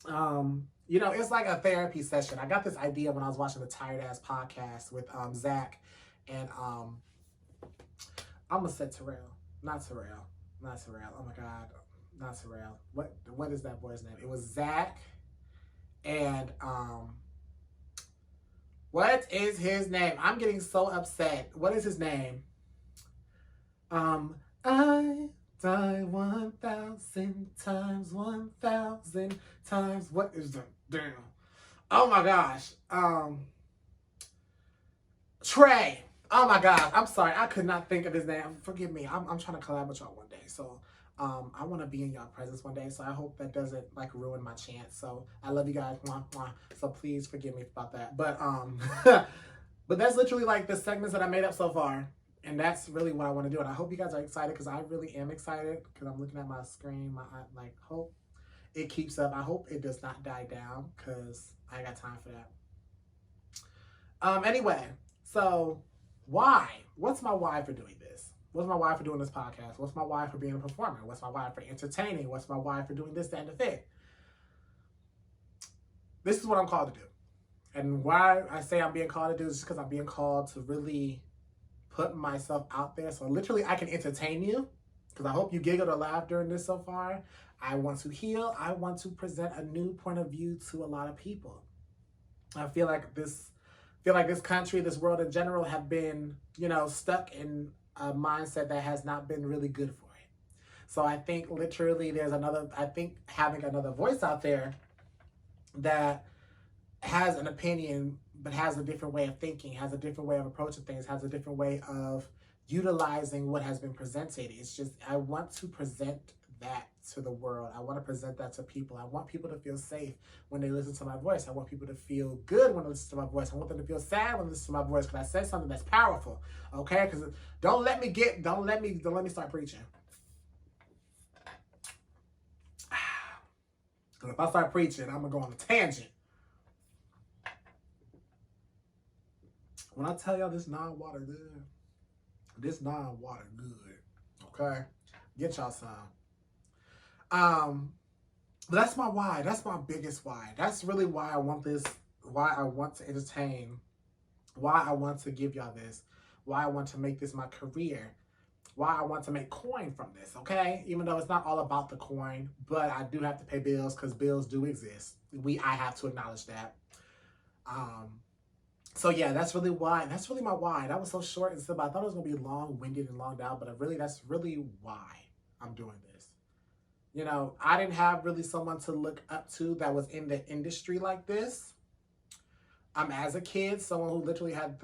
You know, it's like a therapy session. I got this idea when I was watching the Tired Ass podcast with Zach and I'm gonna say not Terrell. Oh my God, not Terrell. What is that boy's name? It was Zach. And what is his name? I'm getting so upset. What is his name? I die 1,000 times, 1,000 times. What is the damn? Oh my gosh. Trey. Oh my God. I'm sorry. I could not think of his name. Forgive me. I'm trying to collab with y'all one day. So I want to be in y'all presence one day, so I hope that doesn't like ruin my chance. So I love you guys, mwah, mwah. So please forgive me about that. But but that's literally like the segments that I made up so far, and that's really what I want to do. And I hope you guys are excited because I really am excited because I'm looking at my screen. Hope it keeps up. I hope it does not die down because I ain't got time for that. Anyway, so why? What's my why for doing this? What's my why for doing this podcast? What's my why for being a performer? What's my why for entertaining? What's my why for doing this, that, and the thing? This is what I'm called to do. And why I say I'm being called to do is just because I'm being called to really put myself out there. So literally I can entertain you, because I hope you giggled or laughed during this so far. I want to heal. I want to present a new point of view to a lot of people. I feel like this country, this world in general have been, stuck in a mindset that has not been really good for it. So I think literally I think having another voice out there that has an opinion, but has a different way of thinking, has a different way of approaching things, has a different way of utilizing what has been presented. It's just, I want to present that to the world. I want to present that to people. I want people to feel safe when they listen to my voice. I want people to feel good when they listen to my voice. I want them to feel sad when they listen to my voice, because I said something that's powerful. Okay? Because don't let me start preaching. Because if I start preaching, I'm going to go on a tangent. When I tell y'all this non-water good, okay? Get y'all some. But that's my why. That's my biggest why. That's really why I want this, why I want to entertain, why I want to give y'all this, why I want to make this my career, why I want to make coin from this, okay? Even though it's not all about the coin, but I do have to pay bills, because bills do exist. I have to acknowledge that. So yeah, that's really why. That's really my why. That was so short and simple. I thought it was going to be long-winded and long down, but that's really why I'm doing this. I didn't have really someone to look up to that was in the industry like this. As a kid, someone who literally had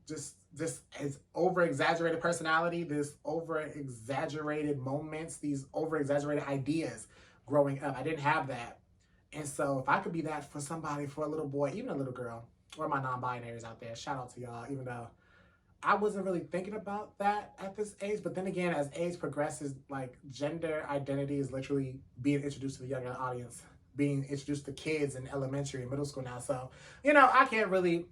just is over-exaggerated personality, this over-exaggerated moments, these over-exaggerated ideas growing up. I didn't have that. And so if I could be that for somebody, for a little boy, even a little girl, or my non-binaries out there, shout out to y'all, even though I wasn't really thinking about that at this age. But then again, as age progresses, gender identity is literally being introduced to the younger audience, being introduced to kids in elementary and middle school now. So, I can't really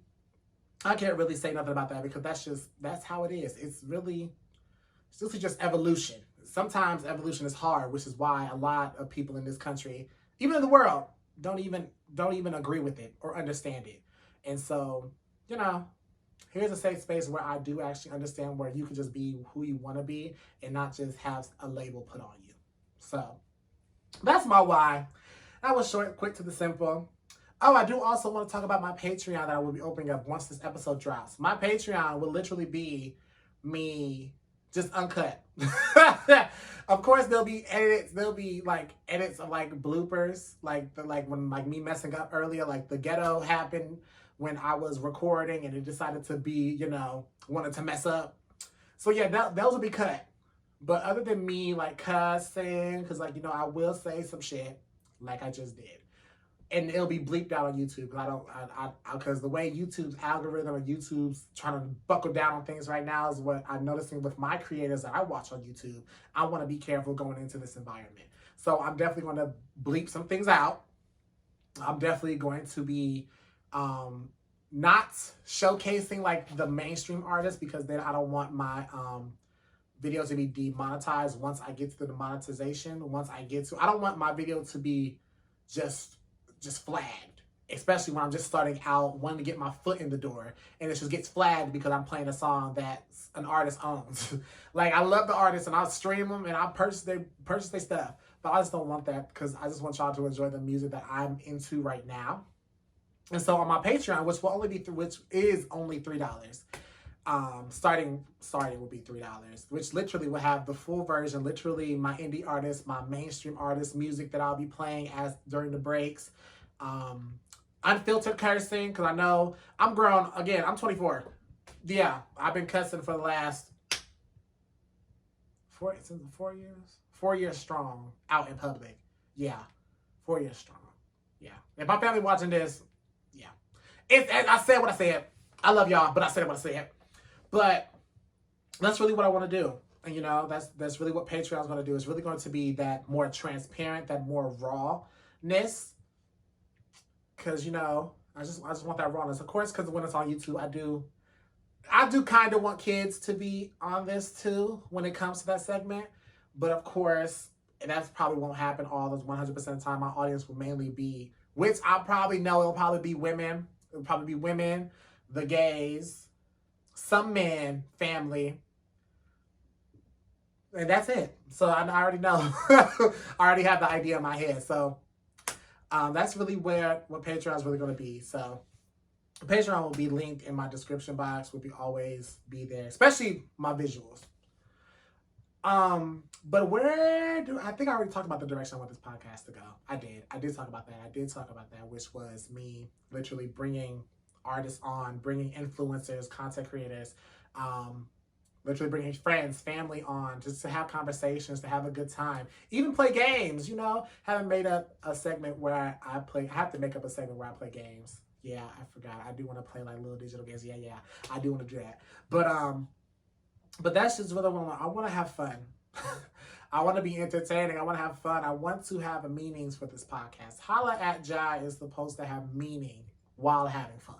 say nothing about that, because that's how it is. It's really just evolution. Sometimes evolution is hard, which is why a lot of people in this country, even in the world, don't even agree with it or understand it. And so, here's a safe space where I do actually understand, where you can just be who you want to be and not just have a label put on you. So that's my why. That was short, quick to the simple. Oh, I do also want to talk about my Patreon that I will be opening up once this episode drops. My Patreon will literally be me just uncut. Of course, there'll be edits. There'll be edits of bloopers, when me messing up earlier, the ghetto happened when I was recording and it decided to be, wanted to mess up. So yeah, those will be cut. But other than me cussing, because I will say some shit like I just did. And it'll be bleeped out on YouTube, because the way YouTube's algorithm and YouTube's trying to buckle down on things right now is what I'm noticing with my creators that I watch on YouTube. I want to be careful going into this environment. So I'm definitely going to bleep some things out. I'm definitely going to be not showcasing the mainstream artists, because then I don't want my videos to be demonetized once I get to the monetization. I don't want my video to be just flagged, especially when I'm just starting out, wanting to get my foot in the door, and it just gets flagged because I'm playing a song that an artist owns. I love the artist and I'll stream them and I'll purchase their stuff, but I just don't want that, because I just want y'all to enjoy the music that I'm into right now. And so on my Patreon, which is only $3, starting will be $3, which literally will have the full version, literally my indie artists, my mainstream artist music that I'll be playing during the breaks, unfiltered cursing, because I know I'm grown. Again, I'm 24. Yeah, I've been cussing for the last 4 years. 4 years strong out in public. Yeah, 4 years strong. Yeah, if my family watching this, yeah, I said what I said. I love y'all, but I said what I said. But that's really what I want to do. And, that's really what Patreon is going to do. It's really going to be that more transparent, that more rawness. Because, I just want that rawness. Of course, because when it's on YouTube, I do kind of want kids to be on this too when it comes to that segment. But of course, that probably won't happen all those 100% of the time. My audience will mainly be, which I probably know it'll probably be women. It'll probably be women, the gays, some men, family, and that's it. So I already know. I already have the idea in my head. So that's really what Patreon is really going to be. So Patreon will be linked in my description box. Will always be there, especially my visuals. But I think I already talked about the direction I want this podcast to go. I did talk about that. Which was me literally bringing artists on, bringing influencers, content creators, literally bringing friends, family on, just to have conversations, to have a good time, even play games. Haven't made up a segment where I have to make up a segment where I play games. Yeah, I forgot. I do want to play like little digital games. Yeah, I do want to do that. But that's just what I want. I want to have fun. I want to be entertaining. I want to have fun. I want to have meanings for this podcast. Holla Ji is supposed to have meaning while having fun.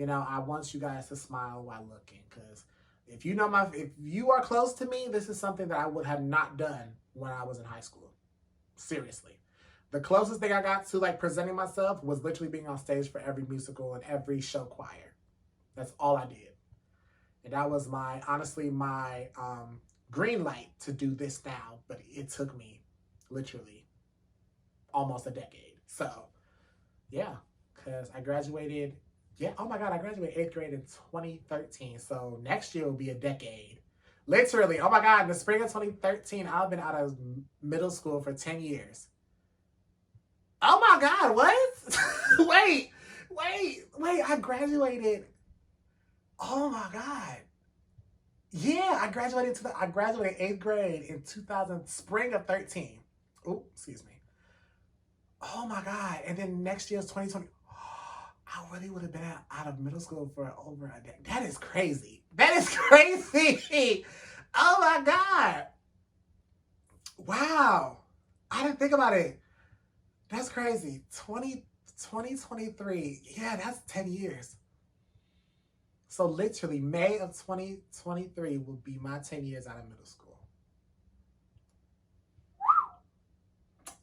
I want you guys to smile while looking, because if you are close to me, this is something that I would have not done when I was in high school. Seriously. The closest thing I got to like presenting myself was literally being on stage for every musical and every show choir. That's all I did. And that was my green light to do this now, but it took me literally almost a decade. So yeah, because I graduated, I graduated 8th grade in 2013. So next year will be a decade. Literally, oh my God, in the spring of 2013, I've been out of middle school for 10 years. Oh my God, what? wait, I graduated. Oh my God. Yeah, I graduated 8th grade in spring of 13. Oh, excuse me. Oh my God. And then next year's 2020. I really would have been out of middle school for over a decade. That is crazy. Oh my God. Wow. I didn't think about it. That's crazy. 2023. Yeah, that's 10 years. So literally May of 2023 will be my 10 years out of middle school.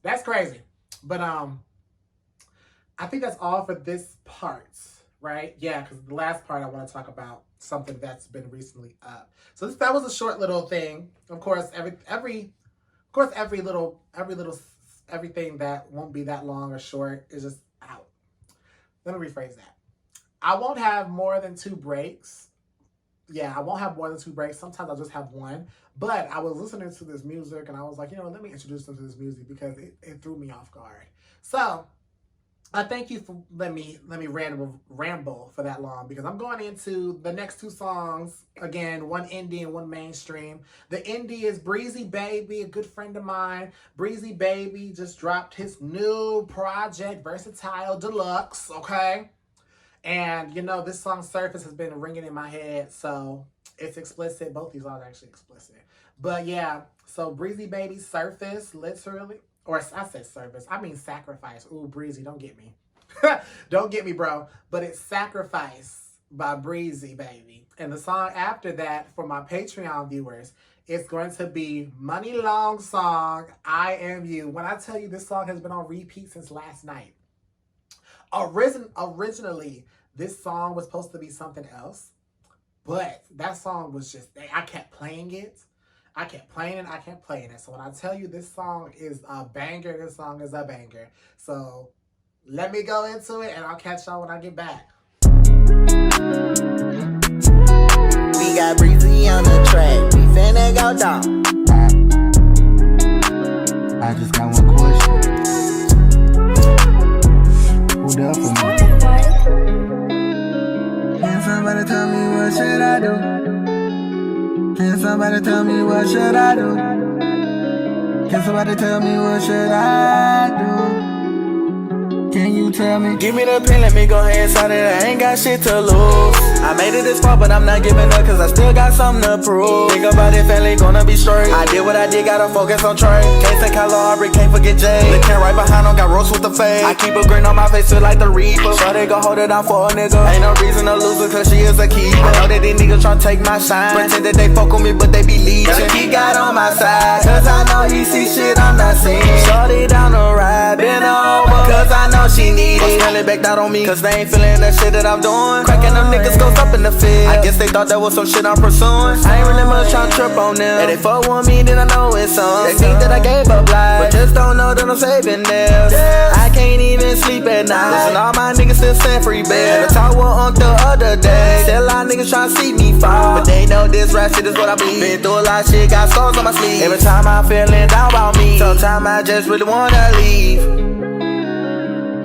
That's crazy. But I think that's all for this part, right? Yeah, because the last part I want to talk about something that's been recently up. So that was a short little thing. Of course, everything that won't be that long or short is just out. Let me rephrase that. I won't have more than 2 breaks. Yeah, I won't have more than 2 breaks. Sometimes I'll just have one. But I was listening to this music and I was like, let me introduce them to this music because it threw me off guard. So I thank you for let me ramble for that long, because I'm going into the next 2 songs. Again, one indie and one mainstream. The indie is Breezy Baby, a good friend of mine. Breezy Baby just dropped his new project, Versatile Deluxe, okay? And, this song Surface has been ringing in my head, so it's explicit. Both these songs are actually explicit. But yeah, so Breezy Baby Surface, literally. Or I said Surface. I mean Sacrifice. Ooh, Breezy, don't get me. Don't get me, bro. But it's Sacrifice by Breezy Baby. And the song after that, for my Patreon viewers, it's going to be Money Long song, I Am You. When I tell you this song has been on repeat since last night. Originally, this song was supposed to be something else. But that song was just, I kept playing it. I kept playing it. So when I tell you this song is a banger, this song is a banger. So let me go into it and I'll catch y'all when I get back. We got Breezy on the track. We finna go down. I just got one question. Who there for me? Can somebody tell me what should I do? Can somebody tell me what should I do? Can somebody tell me what should I do? Can you tell me? Give me the pen, let me go ahead and sign it. I ain't got shit to lose. I made it this far, but I'm not giving up, cause I still got something to prove. Think about it, family gonna be straight. I did what I did, gotta focus on trade. Can't say Kylo Aubrey, can't forget Jay. The can right behind him, got roast with the fade. I keep a grin on my face, feel like the Reaper. So they gon' hold it down for a nigga. Ain't no reason to lose her, cause she is a keeper. I know that these niggas tryna take my shine. Pretend that they fuck with me, but they be leeching. He got on my side, cause I know he see shit I'm not seeing. Shorty down the ride, been over, cause I know she need it. Smelling backed out on me, cause they ain't feeling that shit that I'm doing. Cracking them niggas goes up in the field. I guess they thought that was some shit I'm pursuing. I ain't really much trying to trip on them. And they fuck with me, then I know it's on. They think that I gave up life, but just don't know that I'm saving theirs. I can't even sleep at night. Listen, all my niggas still send free bail. The talk with Unc the other day. Still a lot of niggas tryna see me fall, but they know this rap shit is what I bleed. Been through a lot of shit, got scars on my sleeve. Every time I'm feeling down about me, sometimes I just really wanna leave.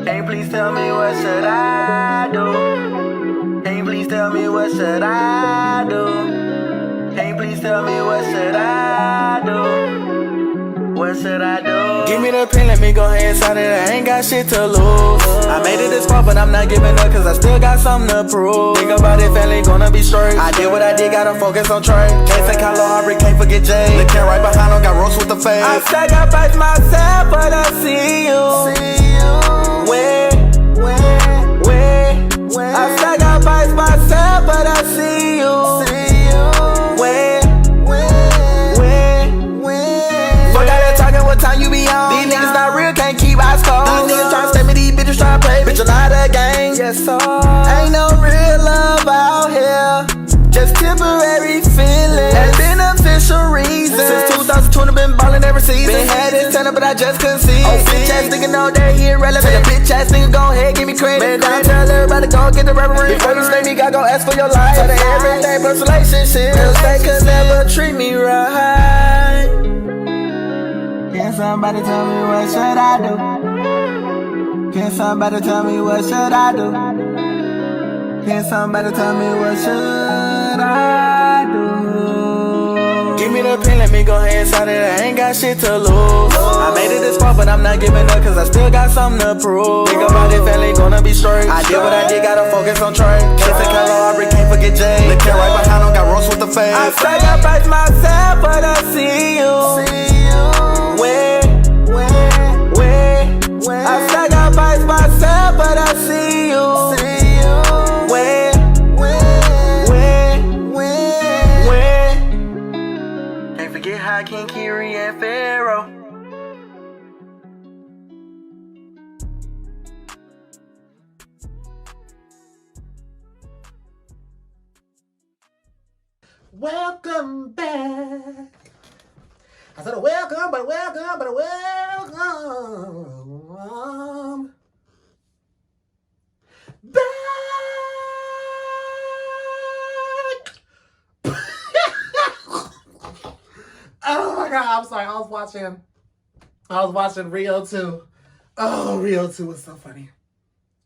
Hey, please tell me what should I do? Hey, please tell me what should I do? Hey, please tell me what should I do? What should I do? Give me the pen, let me go ahead and sign it. I ain't got shit to lose. I made it this far, but I'm not giving up, cause I still got something to prove. Think about it, family gonna be straight. I did what I did, gotta focus on Trey. Can't take Holla Heartbreak, can't forget Jay. Look here right behind him, got roast with the face. I sacrifice myself, but I see you. Where? I sacrifice myself, but I see you. Where? Fuck all that talking, what time you be on? These niggas not real, can't keep eyes closed. These niggas tryna stay me, these bitches tryna play. Bitch, a lot of gang. Yes, sir. Ain't no real love out here, just temporary feelings and beneficial reasons. Since 2020 been ballin' every season. Been had this tenor, but I just couldn't see. Oh, bitch ass nigga know that he irrelevant. Say the bitch ass nigga go ahead, give me credit. Man, down, tell everybody go get the rubber ring. Before you slay me, gotta go ask for your life. Tell the everything plus relationship, cause they could never treat me right. Can somebody tell me what should I do? Can somebody tell me what should I do? Can somebody tell me what should I do? Give me the pen, let me go ahead and sign it. I ain't got shit to lose. I made it this far, but I'm not giving up, cause I still got something to prove. Think about it, family gonna be straight. I did what I did, gotta focus on Trey. Can't take Holla Heartbreak, can't forget Jay. Look here right behind him, got roast with the face. I sacrifice myself, but I see you. Where? I sacrifice myself, but I see you. Where? Can't forget how King Kiri and Pharaoh. Welcome back. I said welcome back. Oh my god, I'm sorry. I was watching Rio 2. Oh, Rio 2 was so funny.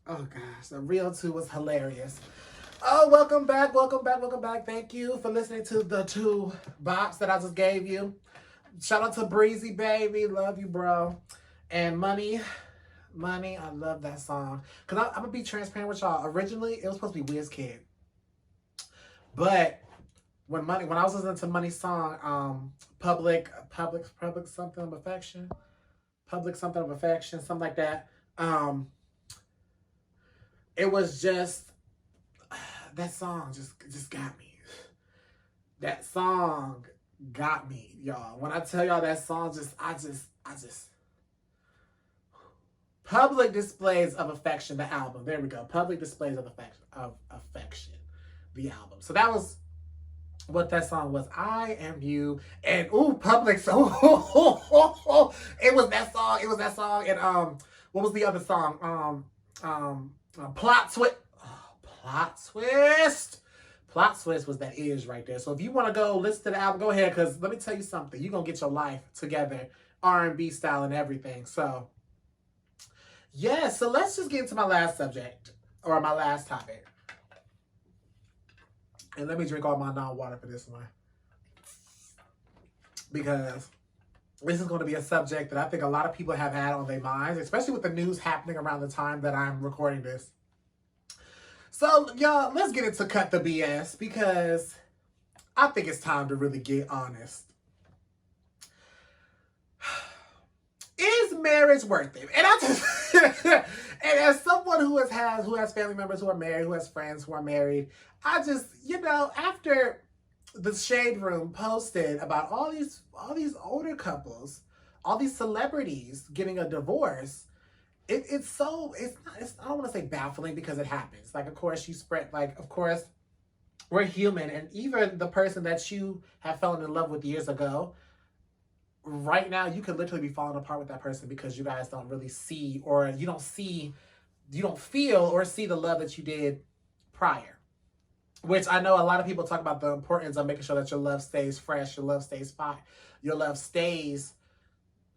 Oh gosh, the Rio 2 was hilarious. Oh, welcome back. Thank you for listening to the 2 bops that I just gave you. Shout out to Breezy Baby, love you, bro. And Money, I love that song. Cause I'm gonna be transparent with y'all. Originally, it was supposed to be Wizkid, but when I was listening to Money's song, public something of affection, something like that. It was just that song just got me. That song got me, y'all. When I tell y'all that song, I just Public Displays of Affection, the album. There we go. Public Displays of Affection, the album. So that was what that song was. I Am You, and Public. So it was that song. And what was the other song? Plot Twist. Plot Twist was that is right there. So if you want to go listen to the album, go ahead, because let me tell you something. You're going to get your life together, R&B style and everything. So, yeah, so let's just get into my last subject, or my last topic. And let me drink all my non-water for this one, because this is going to be a subject that I think a lot of people have had on their minds, especially with the news happening around the time that I'm recording this. So, y'all, let's get into Cut the BS, because I think it's time to really get honest. Is marriage worth it? And I just, and as someone who has family members who are married, who has friends who are married, I just, after the Shade Room posted about all these older couples, all these celebrities getting a divorce, I don't want to say baffling because it happens. Like, of course, of course, we're human. And even the person that you have fallen in love with years ago, right now, you could literally be falling apart with that person because you guys don't really see, or you don't feel or see the love that you did prior. Which I know a lot of people talk about the importance of making sure that your love stays fresh, your love stays fine, your love stays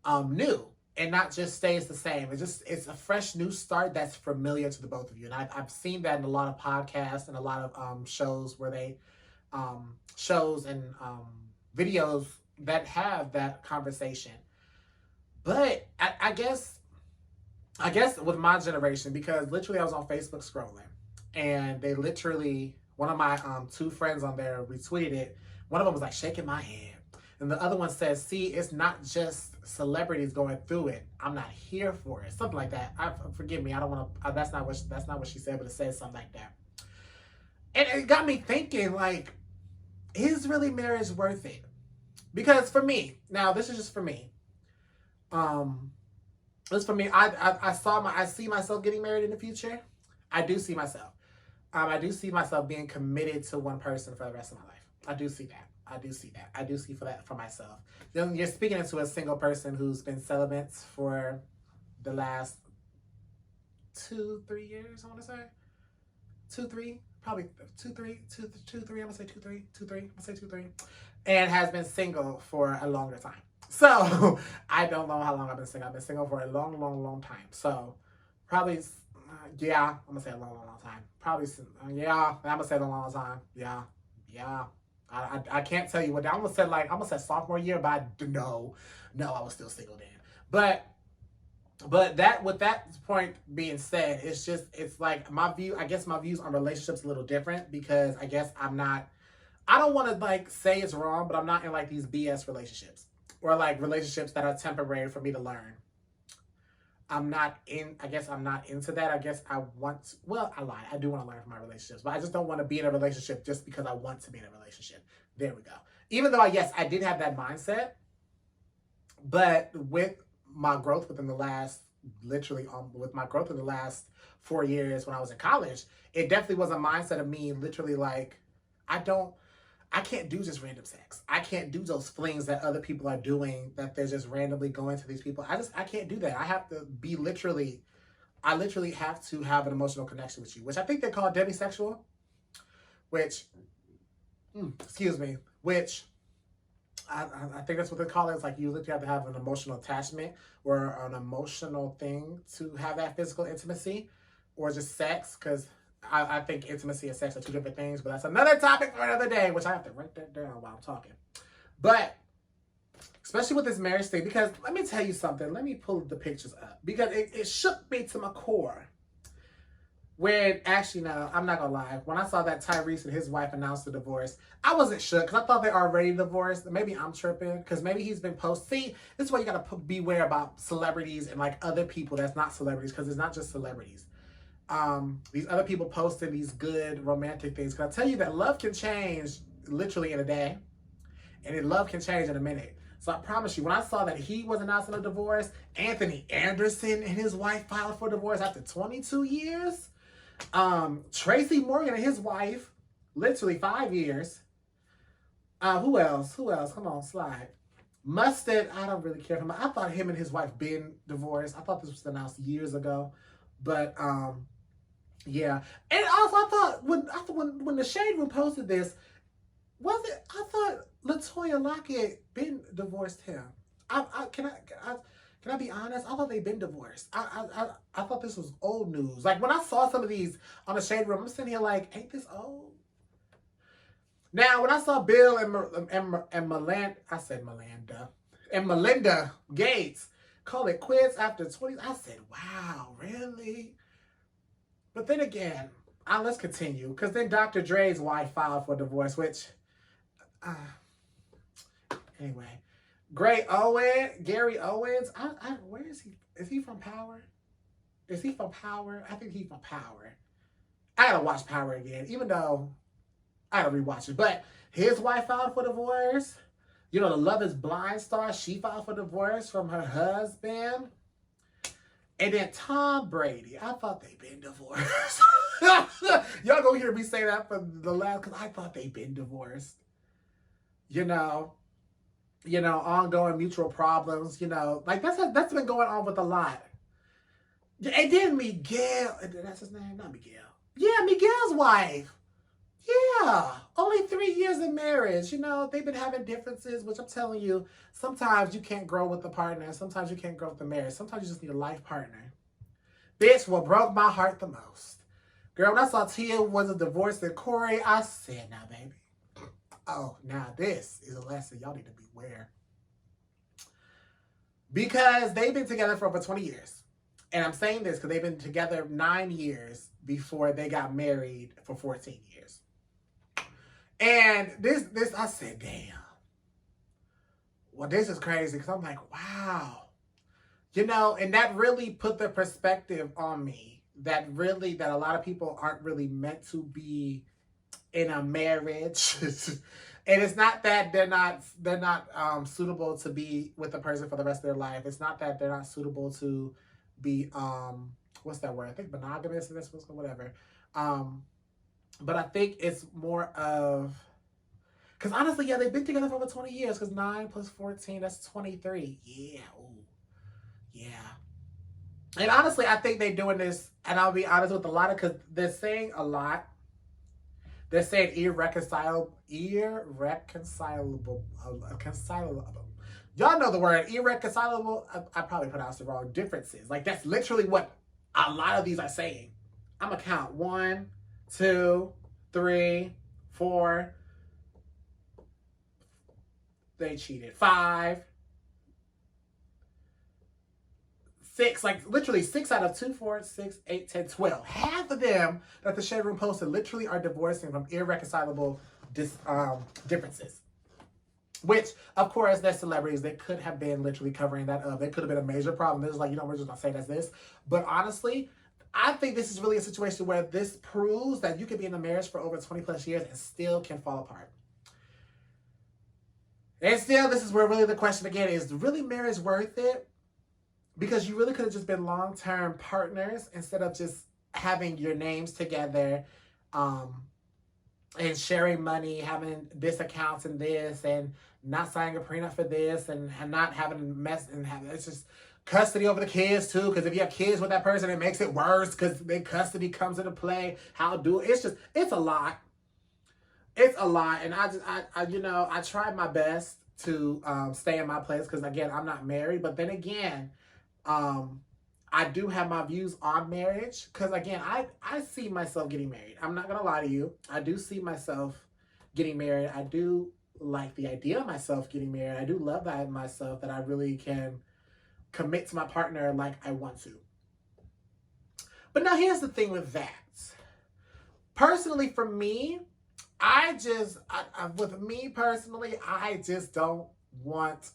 new, and not just stays the same. It's a fresh new start that's familiar to the both of you. And I've seen that in a lot of podcasts and a lot of shows where they shows and videos that have that conversation. But I guess with my generation, because literally I was on Facebook scrolling, and they literally, one of my two friends on there retweeted it. One of them was like shaking my head, and the other one says, "See, it's not just celebrities going through it. I'm not here for it." Something like that. Forgive me. I don't want to. That's not what she said, but it says something like that. And it got me thinking, like, is really marriage worth it? Because for me, now this is just for me. This for me. I see myself getting married in the future. I do see myself. I do see myself being committed to one person for the rest of my life. I do see that. I do see that for myself. Then you're speaking into a single person who's been celibate for the last 2-3 years, I want to say. 2-3, probably 2-3, I'm gonna say 2-3, I'm gonna say 2-3, and has been single for a longer time. So I don't know how long I've been single. I've been single for a long time. So probably, yeah, I'm gonna say a long time. Probably, yeah, I'm gonna say a long time. Yeah. I can't tell you what. I almost said sophomore year, but no, I was still single then. But that, with that point being said, it's like my view. I guess my views on relationships a little different, because I guess I don't want to like say it's wrong, but I'm not in like these BS relationships, or like relationships that are temporary for me to learn. I guess I'm not into that. I guess I lied. I do want to learn from my relationships, but I just don't want to be in a relationship just because I want to be in a relationship. There we go. Even though, yes, I did have that mindset, but with my growth within the last, with my growth in the last 4 years when I was in college, it definitely was a mindset of me literally like, I can't do just random sex. I can't do those flings that other people are doing, that they're just randomly going to these people. I can't do that. I have to be I literally have to have an emotional connection with you, which I think they call demisexual, which I think that's what they call it. It's like you literally have to have an emotional attachment or an emotional thing to have that physical intimacy, or just sex, because I think intimacy and sex are two different things, but that's another topic for another day, which I have to write that down while I'm talking. But especially with this marriage thing, because let me tell you something. Let me pull the pictures up, because it shook me to my core. When, actually, no, I'm not gonna lie. When I saw that Tyrese and his wife announced the divorce, I wasn't shook, because I thought they already divorced. Maybe I'm tripping, because maybe he's been See, this is why you gotta beware about celebrities and like other people that's not celebrities, because it's not just celebrities. These other people posting these good romantic things. Because I tell you that love can change literally in a day, and love can change in a minute. So I promise you, when I saw that he was announcing a divorce, Anthony Anderson and his wife filed for divorce after 22 years. Tracy Morgan and his wife, literally 5 years. Who else? Come on, slide. Mustard, I don't really care for him. I thought him and his wife been divorced. I thought this was announced years ago. But yeah. And also I thought when the Shade Room posted this, I thought LaToya Lockett been divorced him. Can I be honest? I thought they'd been divorced. I thought this was old news. Like, when I saw some of these on the Shade Room, I'm sitting here like, ain't this old? Now, when I saw Bill and Melinda Gates call it quits after 20, I said, wow, really? But then again, let's continue, because then Dr. Dre's wife filed for divorce, which, anyway. Gary Owens, where is he? Is he from Power? I think he's from Power. I gotta watch Power again, even though I gotta rewatch it. But his wife filed for divorce. The Love is Blind star, she filed for divorce from her husband. And then Tom Brady, I thought they'd been divorced. Y'all gonna hear me say that for the last, because I thought they'd been divorced. You know, ongoing mutual problems, like that's been going on with a lot. And then Miguel, that's his name, not Miguel. Yeah, Miguel's wife. Yeah, only 3 years in marriage. They've been having differences, which I'm telling you, sometimes you can't grow with the partner. Sometimes you can't grow with the marriage. Sometimes you just need a life partner. Bitch, what broke my heart the most. Girl, when I saw Tia was a divorce and Corey, I said, now, baby. Oh, now this is a lesson y'all need to beware. Because they've been together for over 20 years. And I'm saying this because they've been together 9 years before they got married for 14 years. And this, I said, damn. Well, this is crazy because I'm like, wow. And that really put the perspective on me that a lot of people aren't really meant to be in a marriage. And it's not that they're not suitable to be with a person for the rest of their life. It's not that they're not suitable to be, what's that word? I think monogamous, whatever. But I think it's more of, because honestly, yeah, they've been together for over 20 years, because 9 plus 14, that's 23. Yeah, ooh. Yeah. And honestly, I think they're doing this, and I'll be honest with a lot of, because they're saying a lot. They're saying irreconcilable. Y'all know the word irreconcilable. I probably pronounced it wrong. Differences. Like, that's literally what a lot of these are saying. I'm going to count 1, 2, 3, 4. They cheated. 5. 6, like literally 6 out of 2, 4, 6, 8, 10, 12. Half of them that the Shade Room posted literally are divorcing from irreconcilable differences. Which, of course, they're celebrities. They could have been literally covering that up. It could have been a major problem. They're just like, we're just going to say that's this. But honestly, I think this is really a situation where this proves that you can be in a marriage for over 20 plus years and still can fall apart. And still, this is where really the question again is, really marriage worth it? Because you really could have just been long-term partners instead of just having your names together and sharing money, having this accounts and this, and not signing a prenup for this, and not having a mess, and it's just custody over the kids too. Because if you have kids with that person, it makes it worse because their custody comes into play. It's a lot. It's a lot, and I tried my best to stay in my place because again, I'm not married, but then again. I do have my views on marriage because again, I see myself getting married. I'm not gonna lie to you. I do see myself getting married. I do like the idea of myself getting married. I do love that in myself, that I really can commit to my partner like I want to. But now here's the thing with that. Personally, for me, I just don't want.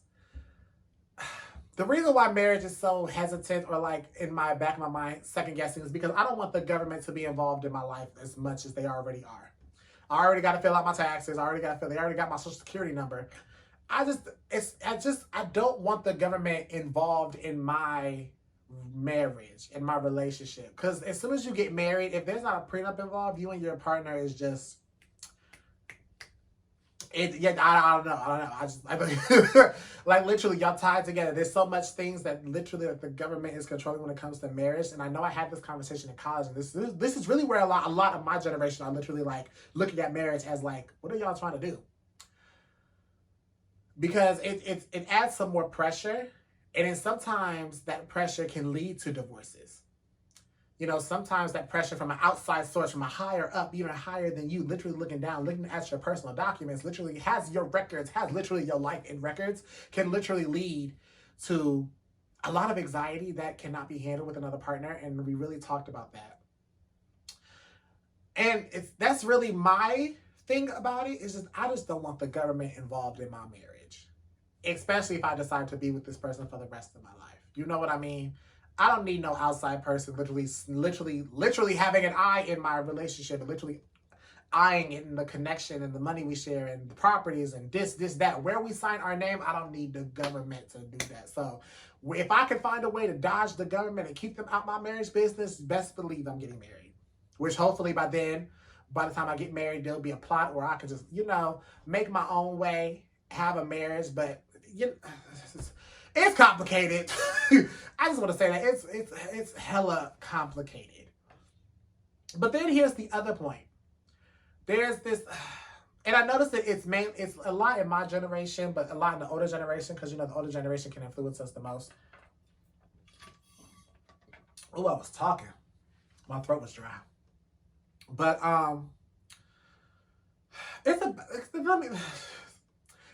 The reason why marriage is so hesitant or like in my back of my mind second guessing is because I don't want the government to be involved in my life as much as they already are. I already got to fill out my taxes. They already got my social security number. I don't want the government involved in my marriage, in my relationship. Because as soon as you get married, if there's not a prenup involved, you and your partner is just... I don't know. Like literally, y'all tied together. There's so much things that literally the government is controlling when it comes to marriage. And I know I had this conversation in college, and this is really where a lot of my generation are literally like looking at marriage as like, what are y'all trying to do? Because it adds some more pressure, and then sometimes that pressure can lead to divorces. Sometimes that pressure from an outside source, from a higher up, even higher than you, literally looking down, looking at your personal documents, literally has your records, has literally your life in records, can literally lead to a lot of anxiety that cannot be handled with another partner. And we really talked about that. And that's really my thing about it, is I just don't want the government involved in my marriage, especially if I decide to be with this person for the rest of my life. You know what I mean? I don't need no outside person literally having an eye in my relationship. And literally, eyeing it and the connection and the money we share and the properties and this, that. Where we sign our name, I don't need the government to do that. So if I can find a way to dodge the government and keep them out my marriage business, best believe I'm getting married. Which hopefully by the time I get married, there'll be a plot where I can just, make my own way, have a marriage. But it's complicated. I just want to say that it's hella complicated. But then here's the other point. There's this, and I noticed that it's a lot in my generation, but a lot in the older generation, because the older generation can influence us the most. Oh, I was talking. My throat was dry. But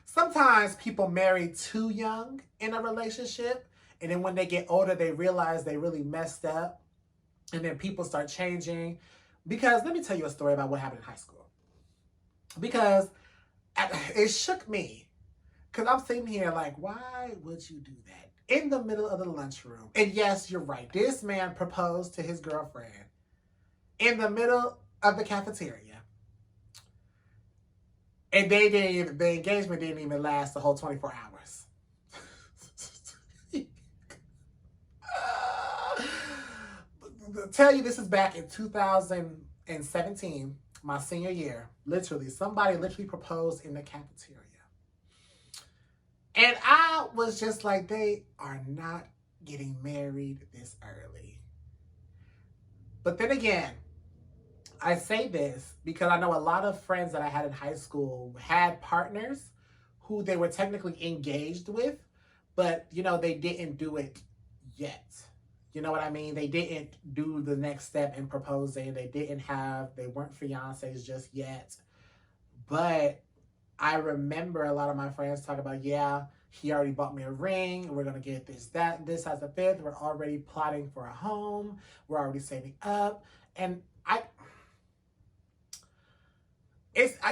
sometimes people marry too young in a relationship, and then when they get older, they realize they really messed up, and then people start changing. Because let me tell you a story about what happened in high school. Because it shook me. Because I'm sitting here like, why would you do that? In the middle of the lunchroom. And yes, you're right. This man proposed to his girlfriend in the middle of the cafeteria. And the engagement didn't even last the whole 24 hours. Tell you this is back in 2017, my senior year. Somebody proposed in the cafeteria. And I was just like, they are not getting married this early. But then again, I say this because I know a lot of friends that I had in high school had partners who they were technically engaged with, but, they didn't do it yet. You know what I mean? They didn't do the next step in proposing. They weren't fiancés just yet. But I remember a lot of my friends talk about, yeah, he already bought me a ring. We're going to get this as a fifth. We're already plotting for a home. We're already saving up. And I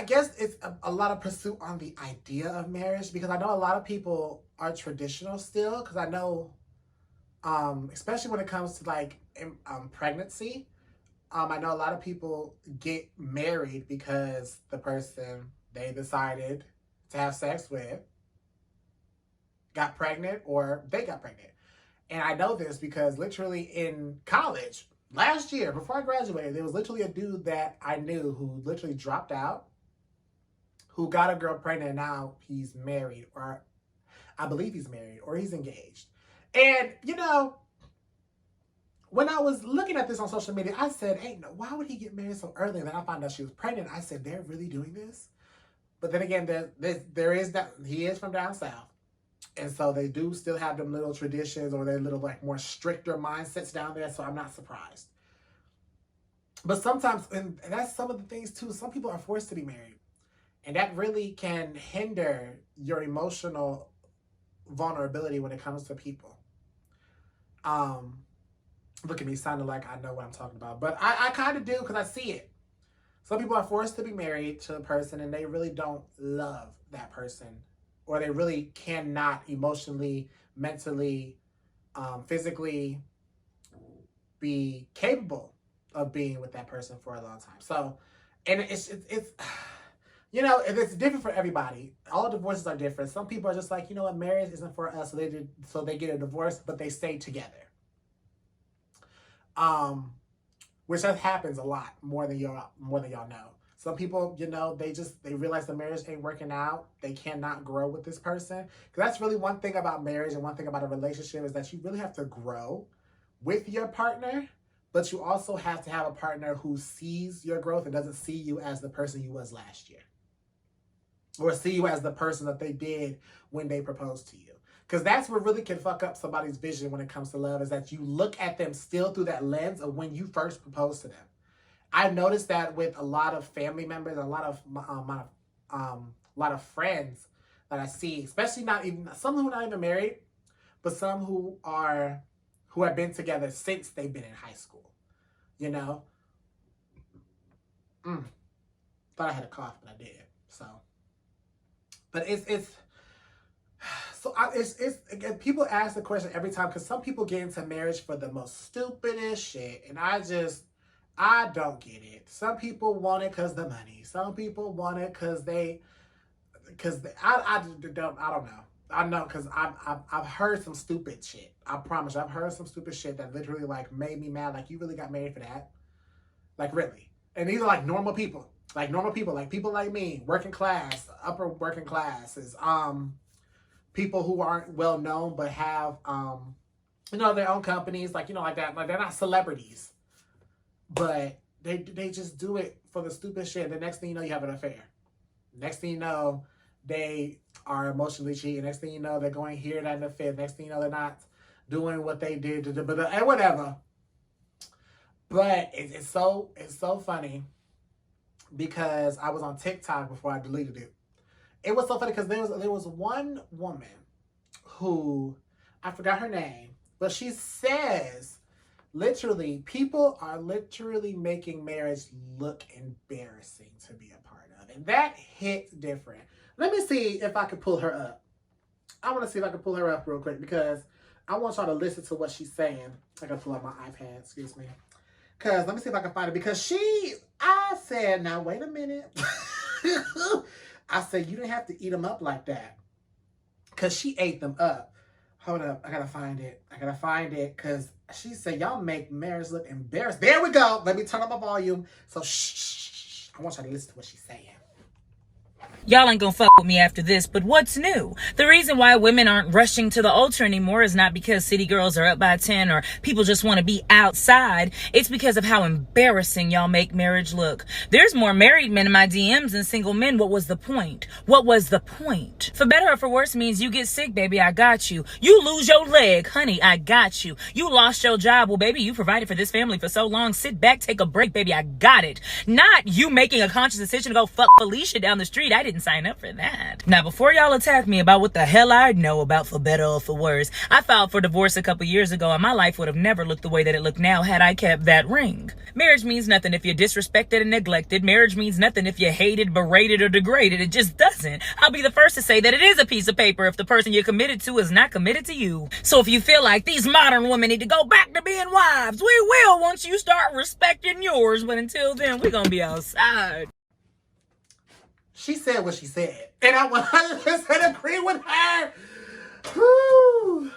guess it's a lot of pursuit on the idea of marriage, because I know a lot of people are traditional still, because I know, especially when it comes to pregnancy, I know a lot of people get married because the person they decided to have sex with got pregnant or they got pregnant. And I know this because literally in college, last year, before I graduated, there was literally a dude that I knew who literally dropped out, who got a girl pregnant, and now he's married, or I believe he's married, or he's engaged. And, when I was looking at this on social media, I said, hey, no, why would he get married so early? And then I found out she was pregnant. I said, they're really doing this? But then again, there is that, he is from down south. And so they do still have them little traditions, or their little more stricter mindsets down there. So I'm not surprised. But sometimes, and that's some of the things too, some people are forced to be married. And that really can hinder your emotional vulnerability when it comes to people. Look at me sounding like I know what I'm talking about. But I kind of do, because I see it. Some people are forced to be married to a person and they really don't love that person. Or they really cannot emotionally, mentally, physically be capable of being with that person for a long time. So, and it's it's different for everybody. All divorces are different. Some people are just like, marriage isn't for us, so they get a divorce, but they stay together. Which that happens a lot more than y'all know. Some people, they realize the marriage ain't working out. They cannot grow with this person. Because that's really one thing about marriage and one thing about a relationship is that you really have to grow with your partner, but you also have to have a partner who sees your growth and doesn't see you as the person you was last year. Or see you as the person that they did when they proposed to you. Because that's what really can fuck up somebody's vision when it comes to love, is that you look at them still through that lens of when you first proposed to them. I noticed that with a lot of family members, a lot of friends that I see, especially some who are not even married, but some who have been together since they've been in high school. Thought I had a cough, but I did. So, but it's again, people ask the question every time, because some people get into marriage for the most stupidest shit, and I don't get it. Some people want it because the money. Some people want it because I don't know. I know because I've heard some stupid shit. I promise you, I've heard some stupid shit that literally like made me mad. Like, you really got married for that? Like, really? And these are like normal people. Like people like me, working class, upper working classes, people who aren't well known but have their own companies, like, like that. Like, they're not celebrities, but they just do it for the stupid shit. The next thing you know, you have an affair. Next thing you know, they are emotionally cheating. Next thing you know, they're going here, that, and the fifth. Next thing you know, they're not doing what they did, and whatever. But it's so funny because I was on TikTok before I deleted it. It was so funny because there was one woman who, I forgot her name, but she says, literally, people are literally making marriage look embarrassing to be a part of. And that hit different. Let me see if I can pull her up. I want to see if I can pull her up real quick because I want y'all to listen to what she's saying. I gotta pull up my iPad, excuse me. Because let me see if I can find it. Because I said, now wait a minute. I said, you didn't have to eat them up like that. Because she ate them up. Hold up, I gotta find it. Because she said, y'all make marriage look embarrassing. There we go. Let me turn up my volume. So shh. I want y'all to listen to what she's saying. Y'all ain't gonna fuck with me after this, but what's new? The reason why women aren't rushing to the altar anymore is not because city girls are up by 10 or people just want to be outside. It's because of how embarrassing y'all make marriage look. There's more married men in my DMs than single men. What was the point? For better or for worse means you get sick, baby, I got you. You lose your leg, honey, I got you. You lost your job, well, baby, you provided for this family for so long. Sit back, take a break, baby, I got it. Not you making a conscious decision to go fuck Felicia down the street. I didn't sign up for that. Now, before y'all attack me about what the hell I know about for better or for worse, I filed for divorce a couple years ago and my life would have never looked the way that it looked now had I kept that ring. Marriage means nothing if you're disrespected and neglected. Marriage means nothing if you're hated, berated, or degraded. It just doesn't. I'll be the first to say that it is a piece of paper if the person you're committed to is not committed to you. So if you feel like these modern women need to go back to being wives, we will once you start respecting yours. But until then, we're gonna be outside. She said what she said. And I 100% agree with her. Whew.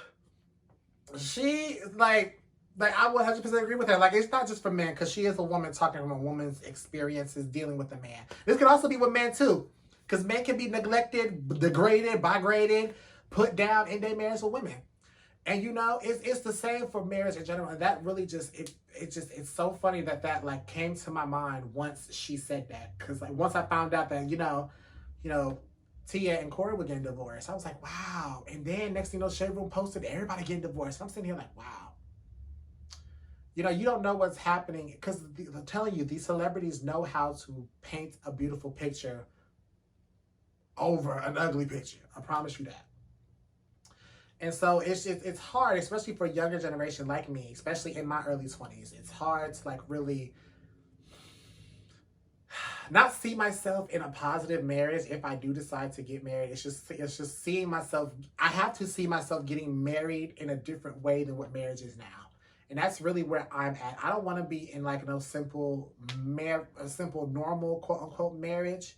She, like I 100% agree with her. Like, it's not just for men, because she is a woman talking from a woman's experiences dealing with a man. This can also be with men, too. Because men can be neglected, degraded, bigraded, put down in their marriage with women. And, it's the same for marriage in general. And that really just, it's so funny that like came to my mind once she said that. Because like once I found out that, Tia and Corey were getting divorced, I was like, wow. And then next thing you know, Shade Room posted everybody getting divorced. I'm sitting here like, wow. You don't know what's happening. Because I'm telling you, these celebrities know how to paint a beautiful picture over an ugly picture. I promise you that. And so it's hard, especially for a younger generation like me, especially in my early 20s. It's hard to like really not see myself in a positive marriage if I do decide to get married. It's just seeing myself. I have to see myself getting married in a different way than what marriage is now. And that's really where I'm at. I don't want to be in like a simple normal quote unquote marriage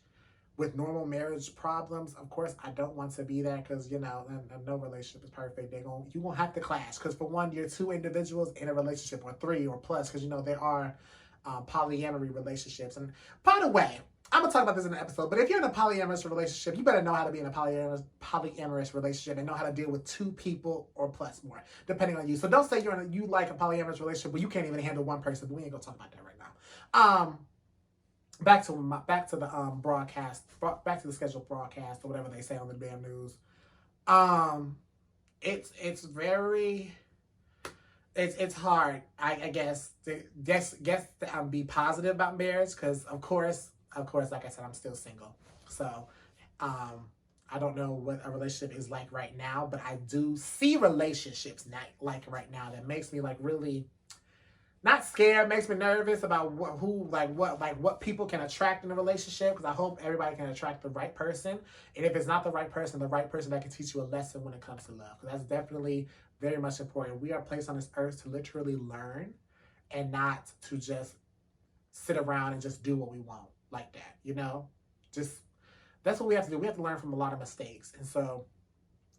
with normal marriage problems. Of course, I don't want to be there because, no relationship is perfect. You won't have to clash because, for one, you're two individuals in a relationship, or three or plus, because, there are polyamory relationships. And by the way, I'm going to talk about this in an episode, but if you're in a polyamorous relationship, you better know how to be in a polyamorous relationship and know how to deal with two people or plus more, depending on you. So don't say you like a polyamorous relationship, but you can't even handle one person. But we ain't going to talk about that right now. Back to the broadcast, back to the scheduled broadcast, or whatever they say on the damn news. It's hard, I guess to be positive about marriage, because of course, like I said, I'm still single. So, I don't know what a relationship is like right now, but I do see relationships like right now that makes me like really. Not scared, makes me nervous about what people can attract in a relationship, because I hope everybody can attract the right person. And if it's not the right person that can teach you a lesson when it comes to love. Because that's definitely very much important. We are placed on this earth to literally learn and not to just sit around and just do what we want like that, you know? Just, that's what we have to do. We have to learn from a lot of mistakes. And so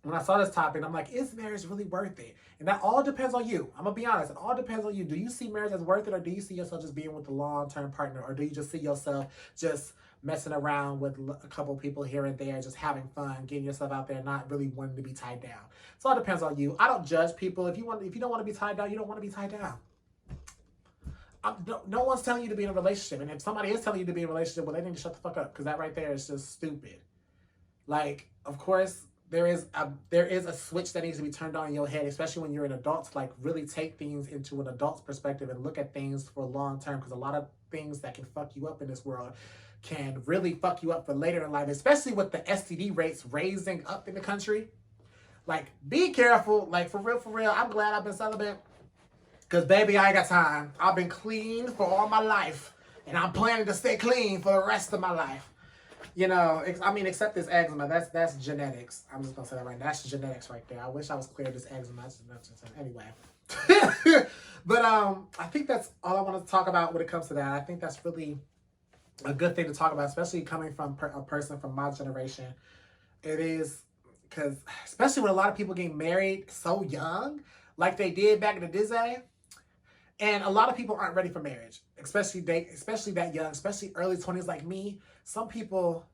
when I saw this topic, I'm like, is marriage really worth it? And that all depends on you. I'm going to be honest. It all depends on you. Do you see marriage as worth it, or do you see yourself just being with a long-term partner? Or do you just see yourself just messing around with a couple people here and there, just having fun, getting yourself out there, not really wanting to be tied down? So it all depends on you. I don't judge people. If you don't want to be tied down, you don't want to be tied down. No one's telling you to be in a relationship. And if somebody is telling you to be in a relationship, well, they need to shut the fuck up, because that right there is just stupid. Like, of course, there is a switch that needs to be turned on in your head, especially when you're an adult, to like really take things into an adult's perspective and look at things for long term, because a lot of things that can fuck you up in this world can really fuck you up for later in life, especially with the STD rates raising up in the country. Like, be careful. Like, for real, I'm glad I've been celibate, because baby, I ain't got time. I've been clean for all my life, and I'm planning to stay clean for the rest of my life. You know, I mean, except this eczema, that's genetics. I'm just gonna say that right now. That's genetics right there. I wish I was clear of this eczema. Anyway. But I think that's all I want to talk about when it comes to that. I think that's really a good thing to talk about, especially coming from a person from my generation. It is, because especially when a lot of people get married so young, like they did back in the day. And a lot of people aren't ready for marriage, especially that young, especially early 20s like me. Some people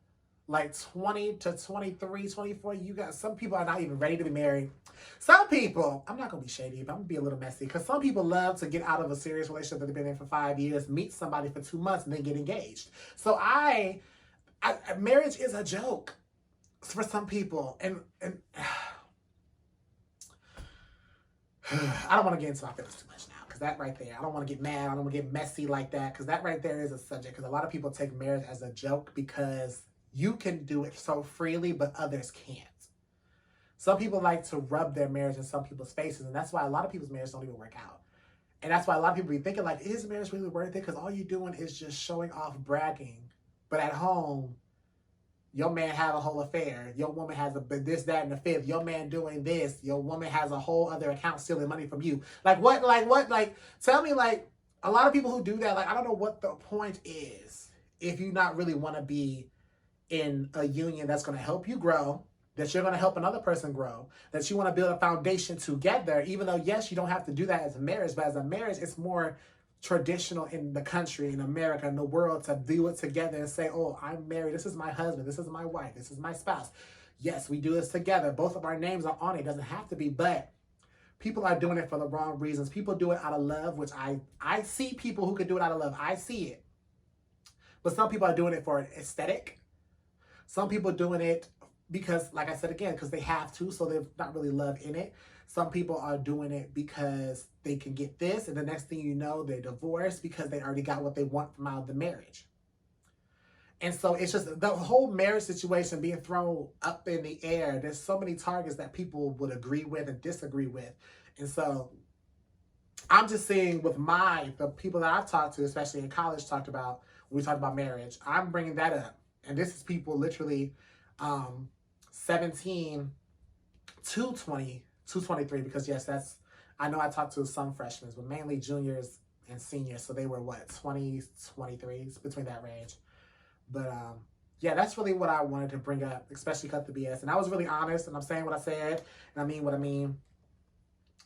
like 20 to 23, 24, some people are not even ready to be married. Some people, I'm not going to be shady, but I'm going to be a little messy, because some people love to get out of a serious relationship that they've been in for 5 years, meet somebody for 2 months, and then get engaged. So marriage is a joke for some people. And I don't want to get into my feelings too much now, because that right there, I don't want to get mad. I don't want to get messy like that, because that right there is a subject. Because a lot of people take marriage as a joke because you can do it so freely, but others can't. Some people like to rub their marriage in some people's faces, and that's why a lot of people's marriages don't even work out. And that's why a lot of people be thinking, like, is marriage really worth it? Because all you're doing is just showing off, bragging. But at home, your man have a whole affair. Your woman has this, that, and the fifth. Your man doing this. Your woman has a whole other account stealing money from you. Like, what? Tell me, like, a lot of people who do that, like, I don't know what the point is if you not really want to be in a union that's going to help you grow, that you're going to help another person grow, that you want to build a foundation together, even though, yes, you don't have to do that as a marriage, but as a marriage, it's more traditional in the country, in America, in the world, to do it together and say, oh, I'm married, this is my husband, this is my wife, this is my spouse. Yes, we do this together. Both of our names are on it. It doesn't have to be, but people are doing it for the wrong reasons. People do it out of love, which I see people who can do it out of love. I see it. But some people are doing it for an aesthetic. Some people doing it because, like I said again, because they have to, so there's not really love in it. Some people are doing it because they can get this, and the next thing you know, they're divorced because they already got what they want from out of the marriage. And so it's just the whole marriage situation being thrown up in the air. There's so many targets that people would agree with and disagree with. And so I'm just saying with the people that I've talked to, especially in college, talked about, when we talked about marriage, I'm bringing that up. And this is people literally 17 to 23, because yes, I know I talked to some freshmen, but mainly juniors and seniors. So they were 20, 23s, between that range. But yeah, that's really what I wanted to bring up, especially Cut the BS. And I was really honest, and I'm saying what I said, and I mean what I mean.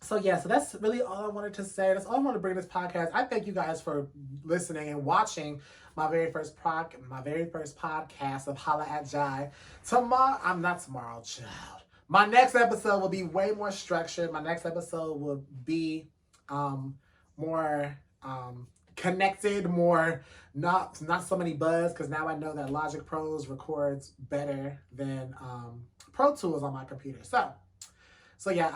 So yeah, so that's really all I wanted to say. That's all I wanted to bring this podcast. I thank you guys for listening and watching my very first podcast of Holla Ji. Child. My next episode will be way more structured. My next episode will be more connected, more not so many buzz, because now I know that Logic Pros records better than Pro Tools on my computer. So yeah,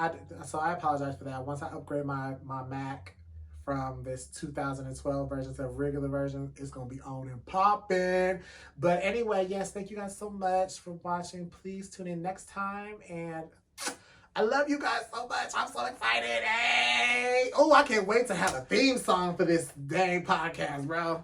I apologize for that. Once I upgrade my Mac from this 2012 version to a regular version, it's going to be on and popping. But anyway, yes, thank you guys so much for watching. Please tune in next time. And I love you guys so much. I'm so excited. Hey! Oh, I can't wait to have a theme song for this dang podcast, bro.